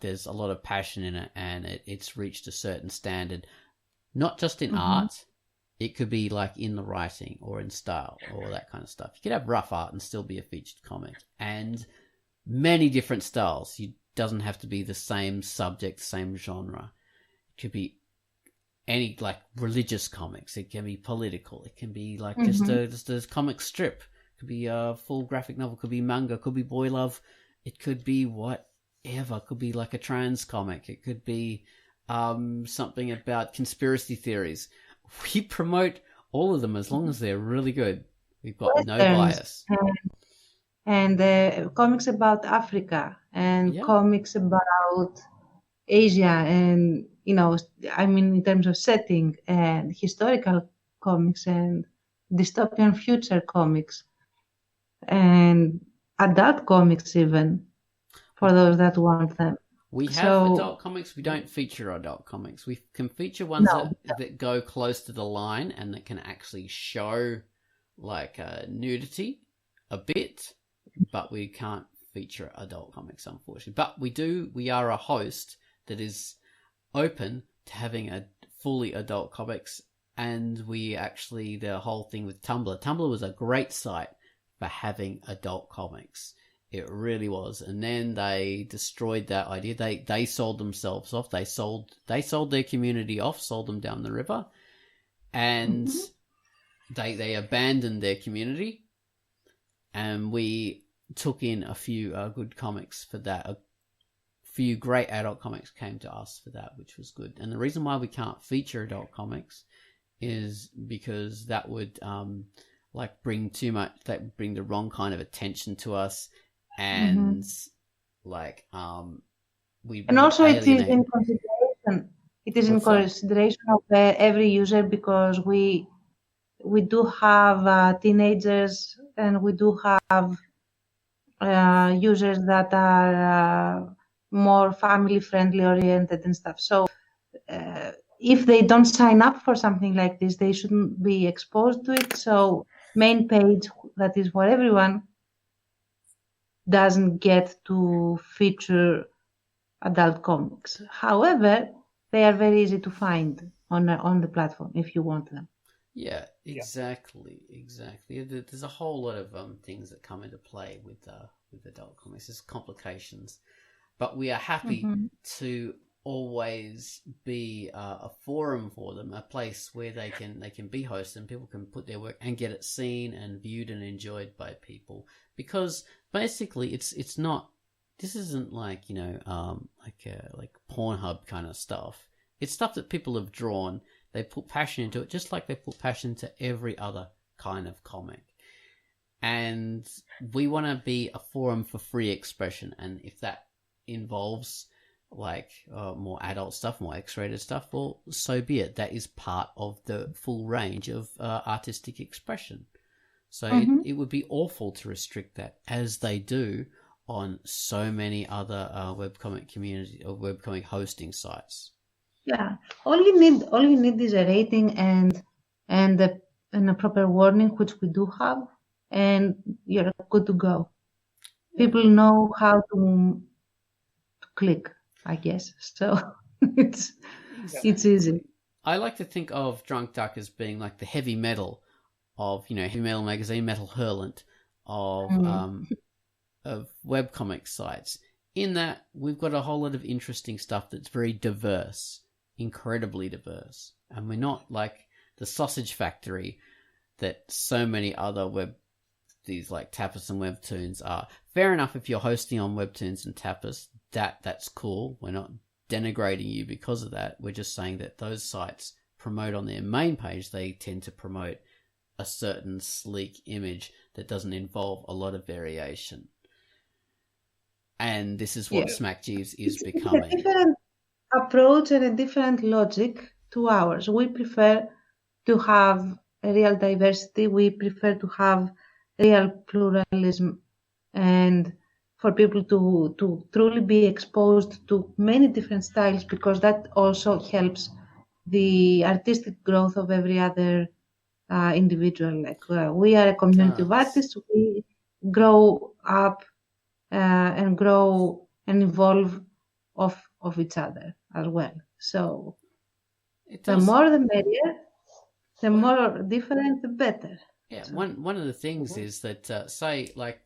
Speaker 2: there's a lot of passion in it and it's reached a certain standard, not just in art. It could be like in the writing or in style or that kind of stuff. You could have rough art and still be a featured comic, and many different styles. It doesn't have to be the same subject, same genre. It could be any like religious comics. It can be political. It can be like just a comic strip. It could be a full graphic novel. It could be manga. It could be boy love. It could be whatever. It could be like a trans comic. It could be something about conspiracy theories. We promote all of them as long as they're really good. We've got no bias.
Speaker 3: And comics about Africa and comics about Asia and, in terms of setting and historical comics and dystopian future comics and adult comics even, for those that want them.
Speaker 2: We have adult comics. We don't feature adult comics. We can feature ones that go close to the line and that can actually show like nudity a bit, but we can't feature adult comics, unfortunately. But we are a host that is open to having a fully adult comics, and the whole thing with Tumblr. Tumblr was a great site for having adult comics. It really was. And then they destroyed that idea. They sold themselves off. They sold their community off, sold them down the river. And they abandoned their community. And we took in a few good comics for that. A few great adult comics came to us for that, which was good. And the reason why we can't feature adult comics is because that would bring the wrong kind of attention to us. And
Speaker 3: and also it is in consideration. It is in consideration of every user, because we do have teenagers and we do have users that are more family friendly oriented and stuff. So if they don't sign up for something like this, they shouldn't be exposed to it. So main page that is for everyone doesn't get to feature adult comics. However, they are very easy to find on the platform if you want them.
Speaker 2: Yeah, exactly. There's a whole lot of things that come into play with adult comics. There's complications, but we are happy to always be a forum for them, a place where they can be hosted and people can put their work and get it seen and viewed and enjoyed by people. Because basically, this isn't like like Pornhub kind of stuff. It's stuff that people have drawn. They put passion into it, just like they put passion into every other kind of comic. And we want to be a forum for free expression. And if that involves more adult stuff, more X-rated stuff, well, so be it. That is part of the full range of artistic expression. So it would be awful to restrict that, as they do on so many other webcomic community or webcomic hosting sites.
Speaker 3: Yeah, all you need is a rating and a proper warning, which we do have, and you're good to go. People know how to click, I guess. So it's easy.
Speaker 2: I like to think of Drunk Duck as being like the heavy metal of, Heavy Metal Magazine, Metal Hurlant of webcomic sites, in that we've got a whole lot of interesting stuff that's very diverse, incredibly diverse. And we're not like the sausage factory that so many other these like Tapas and Webtoons are. Fair enough if you're hosting on Webtoons and Tapas, that's cool. We're not denigrating you because of that. We're just saying that those sites promote on their main page, they tend to promote a certain sleek image that doesn't involve a lot of variation. And this is what Smackjeeves is becoming.
Speaker 3: A different approach and a different logic to ours. We prefer to have a real diversity. We prefer to have real pluralism, and for people to truly be exposed to many different styles, because that also helps the artistic growth of every other individual. Like we are a community of artists. We grow up and grow and evolve of each other as well. So the more the merrier, the more different, the better.
Speaker 2: Yeah, one of the things is that, say, like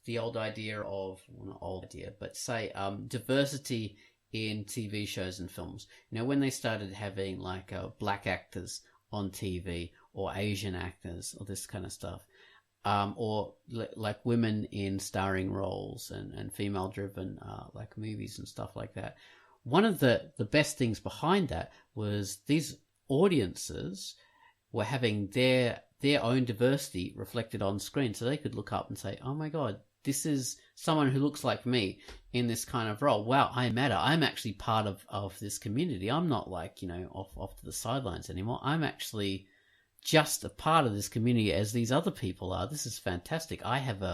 Speaker 2: the old idea of, well, not old idea, but say diversity in TV shows and films. When they started having like black actors on TV or Asian actors or this kind of stuff, or like women in starring roles and female-driven like movies and stuff like that. One of the best things behind that was these audiences were having their own diversity reflected on screen, so they could look up and say, oh my god, this is someone who looks like me in this kind of role. Wow, I matter. I'm actually part of this community. I'm not like, off to the sidelines anymore. I'm actually just a part of this community as these other people are. This is fantastic. I have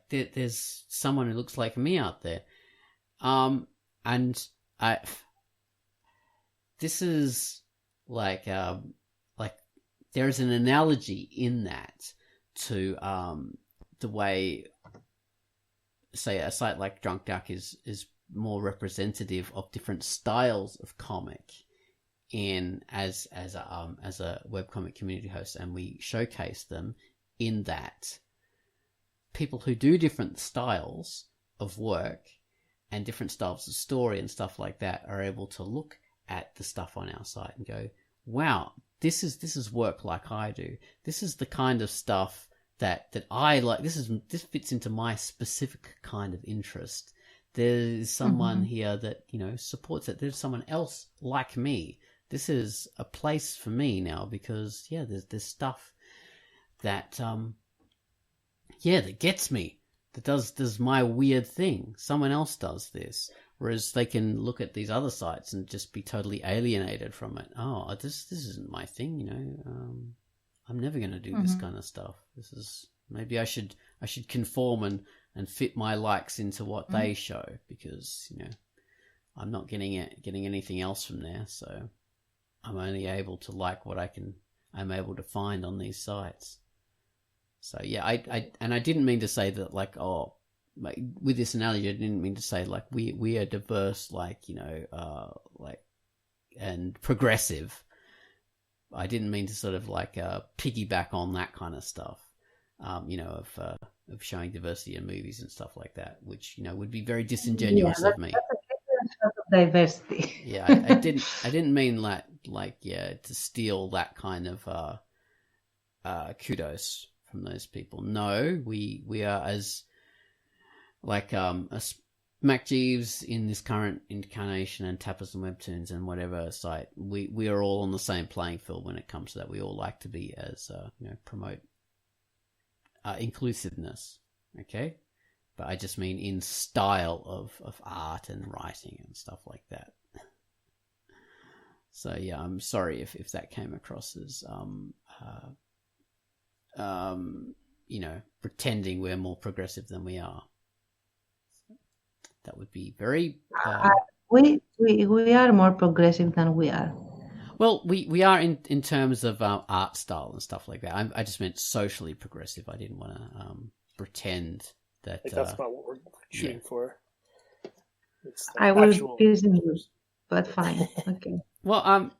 Speaker 2: there's someone who looks like me out there. And this is like there's an analogy in that to the way, say, a site like Drunk Duck is more representative of different styles of comic as a webcomic community host, and we showcase them in that people who do different styles of work and different styles of story and stuff like that are able to look at the stuff on our site and go, wow, this is work like I do. This is the kind of stuff that I like. This fits into my specific kind of interest. There's someone here that, supports it. There's someone else like me. This is a place for me now because, there's stuff that, that gets me, that does my weird thing. Someone else does this. Whereas they can look at these other sites and just be totally alienated from it. Oh, this isn't my thing, I'm never going to do this kind of stuff. This is, maybe I should conform and fit my likes into what they show, because, I'm not getting anything else from there. So I'm only able to like what I'm able to find on these sites. So yeah, I didn't mean to say that like, oh, with this analogy, I didn't mean to say like we are diverse, like, and progressive. I didn't mean to sort of like piggyback on that kind of stuff, of showing diversity in movies and stuff like that, which would be very disingenuous of me.
Speaker 3: That's a different sort of diversity.
Speaker 2: Yeah, I didn't mean to steal that kind of kudos from those people. No, we are as like a Quackjeeves in this current incarnation and Tapas and Webtoons and whatever site, we are all on the same playing field when it comes to that. We all like to be as promote inclusiveness, okay? But I just mean in style of art and writing and stuff like that. So yeah, I'm sorry if that came across as pretending we're more progressive than we are. That would be very.
Speaker 3: We are more progressive than we are.
Speaker 2: Well, we are in terms of art style and stuff like that. I just meant socially progressive. I didn't want to pretend that.
Speaker 1: Like that's not what we're shooting for. It's
Speaker 3: I was teasing you, but fine. Okay.
Speaker 2: Well,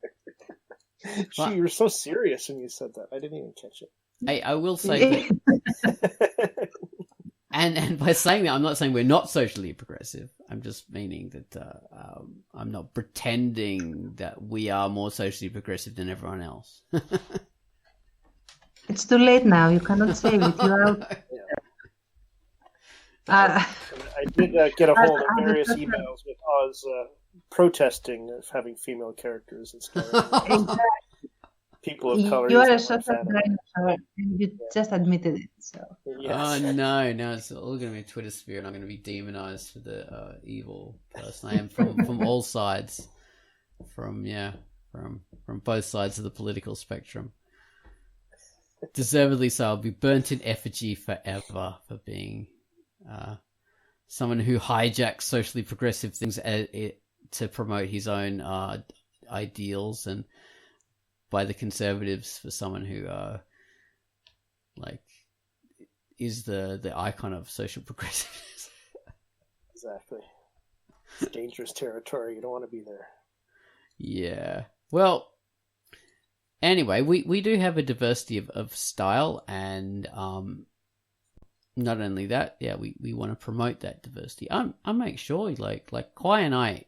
Speaker 1: Gee, you were so serious when you said that. I didn't even catch it.
Speaker 2: I will say that. And by saying that, I'm not saying we're not socially progressive. I'm just meaning that I'm not pretending that we are more socially progressive than everyone else.
Speaker 3: It's too late now. You cannot save it. You are.
Speaker 1: I did get a hold of various emails with Oz protesting of having female characters in Skyrim. People of color.
Speaker 3: You are a social dinosaur, and you just admitted it. So.
Speaker 2: Yes. Oh no! It's all going to be a Twitter sphere, and I'm going to be demonized for the evil person I am from all sides, from both sides of the political spectrum. Deservedly so. I'll be burnt in effigy forever for being someone who hijacks socially progressive things to promote his own ideals, and by the conservatives for someone who is the icon of social progressiveness.
Speaker 1: Exactly. It's dangerous territory. You don't want to be there. Yeah.
Speaker 2: Well, anyway, we do have a diversity of style, and not only that, we want to promote that diversity. I make sure, like Quai and I,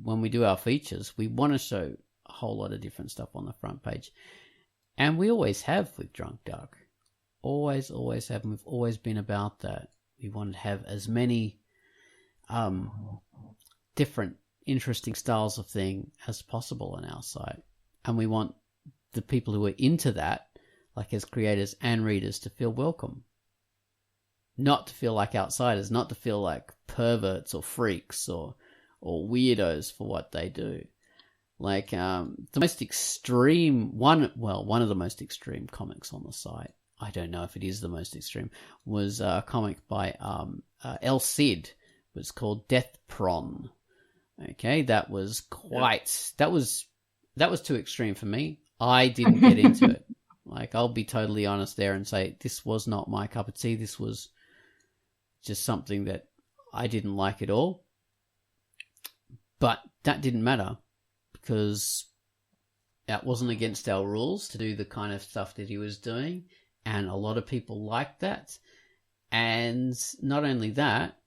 Speaker 2: when we do our features, we want to show a whole lot of different stuff on the front page, and we always have with Drunk Duck. Always have, and we've always been about that. We want to have as many different, interesting styles of thing as possible on our site, and we want the people who are into that, like as creators and readers, to feel welcome. Not to feel like outsiders, not to feel like perverts or freaks or weirdos for what they do. Like the most extreme one of the most extreme comics on the site, I don't know if it is the most extreme, was a comic by El Cid. It was called Death Prawn. Okay, that was that was too extreme for me. I didn't get into it. Like, I'll be totally honest there and say this was not my cup of tea. This was just something that I didn't like at all. But that didn't matter, because that wasn't against our rules to do the kind of stuff that he was doing, and a lot of people liked that. And not only that,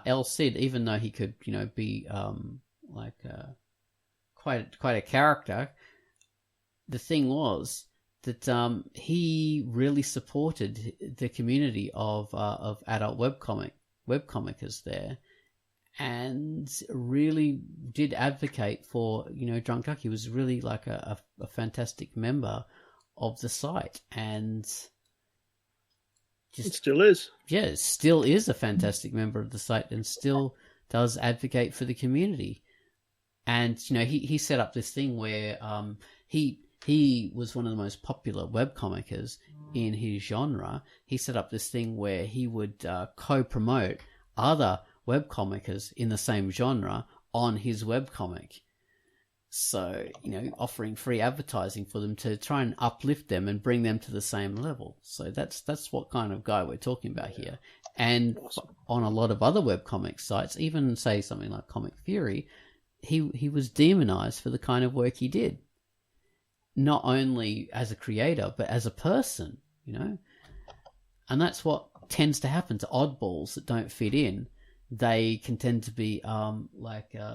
Speaker 2: El Cid, even though he could, be quite a character, the thing was that he really supported the community of adult webcomickers there, and really did advocate for Drunk Duck. He was really like a fantastic member of the site, and
Speaker 1: it still is.
Speaker 2: Yeah, still is a fantastic member of the site, and still does advocate for the community. And he set up this thing where he was one of the most popular webcomickers in his genre. He set up this thing where he would co-promote other webcomickers in the same genre on his webcomic. So, offering free advertising for them to try and uplift them and bring them to the same level. So that's what kind of guy we're talking about here. And on a lot of other webcomic sites, even say something like Comic Fury, he was demonized for the kind of work he did. Not only as a creator, but as a person, And that's what tends to happen to oddballs that don't fit in. They can tend to be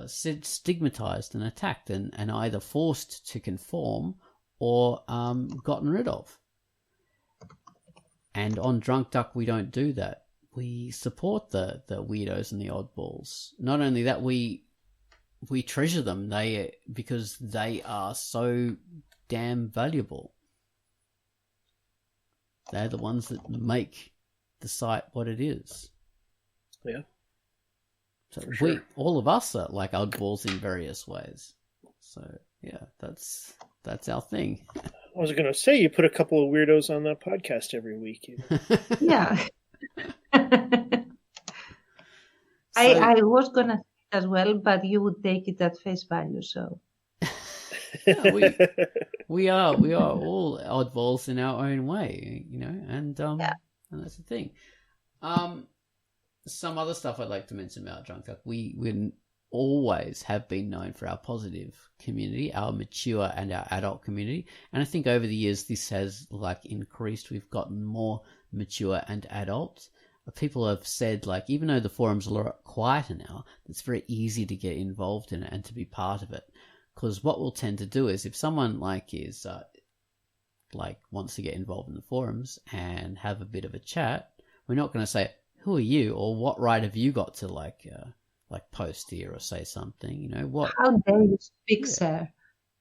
Speaker 2: stigmatized and attacked, and either forced to conform or gotten rid of. And on Drunk Duck, we don't do that. We support the weirdos and the oddballs. Not only that, we treasure them because they are so damn valuable. They're the ones that make the site what it is.
Speaker 1: Yeah.
Speaker 2: So all of us are like oddballs in various ways. So yeah, that's our thing.
Speaker 1: I was going to say, you put a couple of weirdos on that podcast every week.
Speaker 3: Yeah. I was gonna say it as well, but you would take it at face value, so.
Speaker 2: Yeah, we are all oddballs in our own way, and that's the thing. Some other stuff I'd like to mention about Drunk Duck. We always have been known for our positive community, our mature and our adult community, and I think over the years this has increased. We've gotten more mature and adult. People have said even though the forums are a lot quieter now, it's very easy to get involved in it and to be part of it. Because what we'll tend to do is if someone is wants to get involved in the forums and have a bit of a chat, we're not going to say, who are you, or what right have you got to post here or say something, what?
Speaker 3: How dare you speak, sir?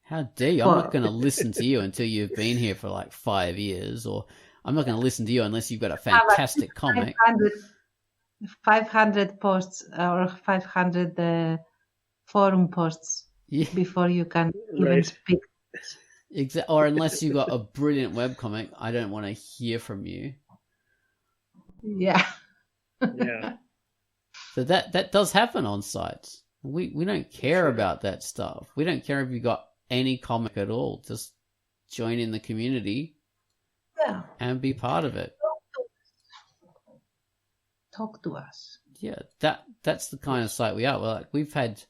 Speaker 2: How dare you? I'm not going to listen to you until you've been here for 5 years, or I'm not going to listen to you unless you've got a fantastic comic.
Speaker 3: 500 posts or 500 forum posts before you can even speak.
Speaker 2: Or unless you've got a brilliant webcomic, I don't want to hear from you.
Speaker 3: Yeah.
Speaker 1: Yeah.
Speaker 2: So that does happen on sites. We don't care about that stuff. We don't care if you got any comic at all. Just join in the community and be part of it.
Speaker 3: Talk to us.
Speaker 2: Yeah, that's the kind of site we are. Well, we've had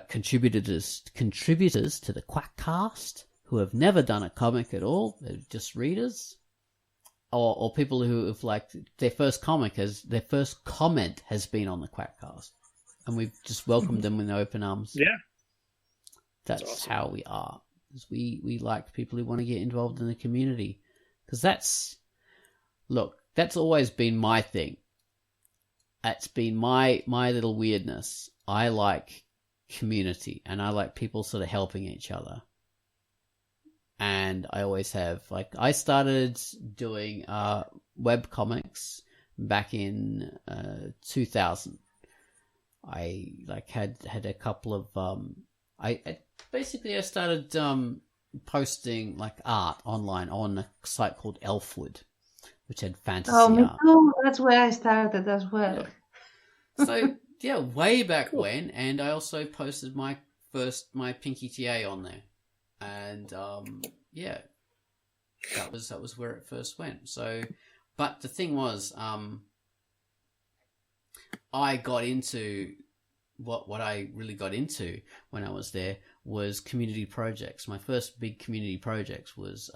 Speaker 2: contributors to the QUACKCAST who have never done a comic at all. They're just readers. Or people who have their first comment has been on the QUACKCAST, and we've just welcomed them with open arms.
Speaker 1: Yeah,
Speaker 2: that's awesome. How we are. Because we like people who want to get involved in the community. Because that's always been my thing. That's been my little weirdness. I like community, and I like people sort of helping each other. And I always have. I started doing web comics back in 2000. I had a couple of I started posting art online on a site called Elfwood, which had fantasy art.
Speaker 3: Me too. That's where I started as well.
Speaker 2: Yeah. So yeah, way back when, and I also posted my Pinky TA on there. And that was where it first went. So, but the thing was, I got into what I really got into when I was there was community projects. My first big community projects was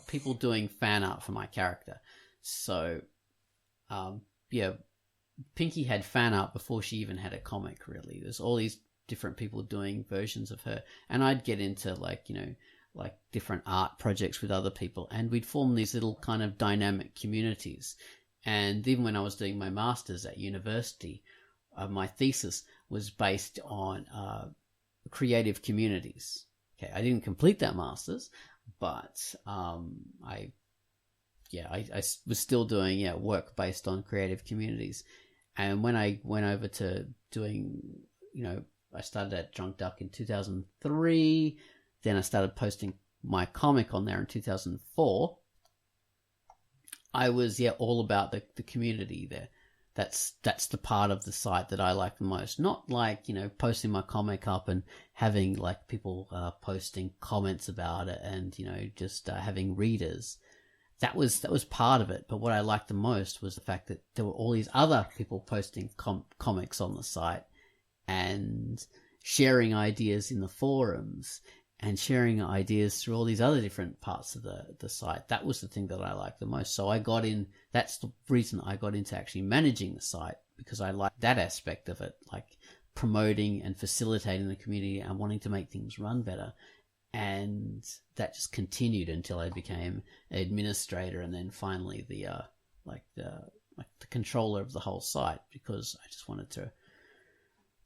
Speaker 2: people doing fan art for my character. So, Pinky had fan art before she even had a comic. Really, there's all these different people doing versions of her, and I'd get into different art projects with other people, and we'd form these little kind of dynamic communities. And even when I was doing my master's at university, my thesis was based on creative communities. Okay, I didn't complete that master's, but I was still doing work based on creative communities. And when I went over to doing, I started at Drunk Duck in 2003. Then I started posting my comic on there in 2004. I was all about the community there. That's the part of the site that I like the most. Not posting my comic up and having people posting comments about it and just having readers. That was part of it. But what I liked the most was the fact that there were all these other people posting comics on the site and sharing ideas in the forums and sharing ideas through all these other different parts of the site. That was the thing that I liked the most. So that's the reason I got into actually managing the site, because I liked that aspect of it, promoting and facilitating the community and wanting to make things run better. And that just continued until I became an administrator and then finally the controller of the whole site, because I just wanted to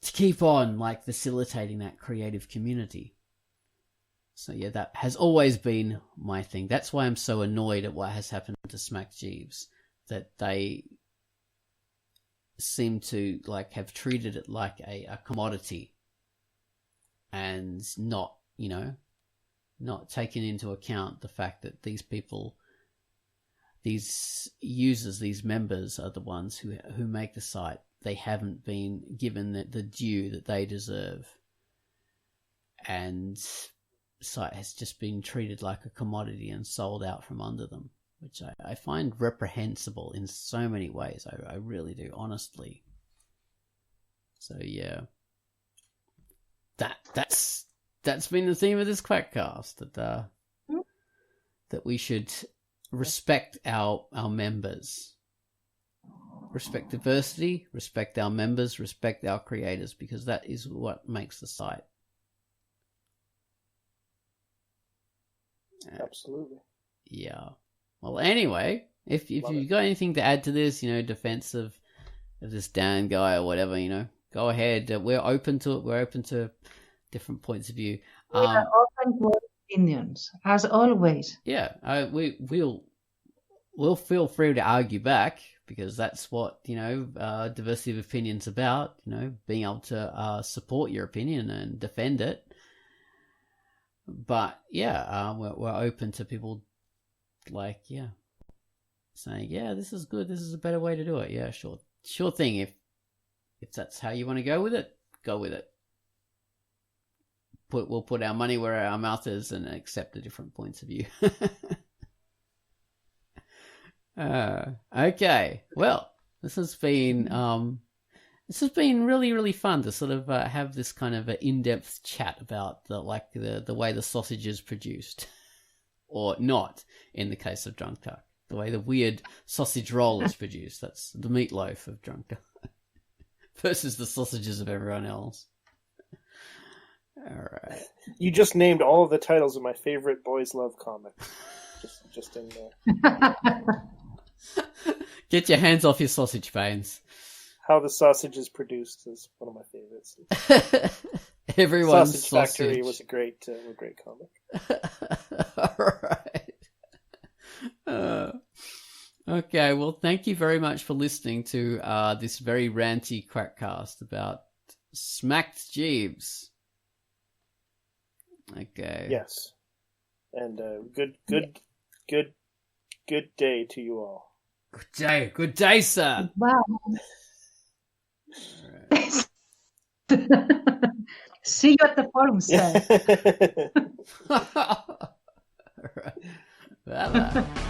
Speaker 2: keep on facilitating that creative community. So yeah, that has always been my thing. That's why I'm so annoyed at what has happened to Smackjeeves, that they seem to have treated it like a commodity and not taking into account the fact that these people these users, these members, are the ones who make the site. They haven't been given the due that they deserve, and the site has just been treated like a commodity and sold out from under them, which I find reprehensible in so many ways. I really do, honestly. So yeah, that's been the theme of this QUACKCAST, that we should respect our members, respect diversity, respect our members, respect our creators, because that is what makes the site.
Speaker 1: Absolutely.
Speaker 2: Yeah. Well, anyway, if you've got anything to add to this, defense of this Dan guy or whatever, go ahead. We're open to it. We're open to different points of view.
Speaker 3: We are open to opinions, as always.
Speaker 2: Yeah, we'll feel free to argue back, because that's what diversity of opinion's about. Being able to support your opinion and defend it. But yeah, we're open to people saying, yeah, this is good. This is a better way to do it. Yeah, sure thing. If that's how you want to go with it, go with it. We'll put our money where our mouth is and accept the different points of view. Okay. Well, this has been really, really fun to sort of have this kind of an in-depth chat about the way the sausage is produced, or not in the case of Drunk Talk, the way the weird sausage roll is produced. That's the meatloaf of Drunk Talk versus the sausages of everyone else. All right.
Speaker 1: You just named all of the titles of my favorite boys love comic. Just in there.
Speaker 2: Get your hands off your sausage veins.
Speaker 1: How the Sausage is Produced is one of my favorites.
Speaker 2: Everyone's
Speaker 1: Sausage Factory was a great comic.
Speaker 2: All right. Okay, well, thank you very much for listening to this very ranty QUACKCAST about Smackjeeves. Okay.
Speaker 1: Yes. And good day to you all.
Speaker 2: Good day, sir.
Speaker 3: Wow. See you at the forum, sir.
Speaker 2: All right. Bye-bye.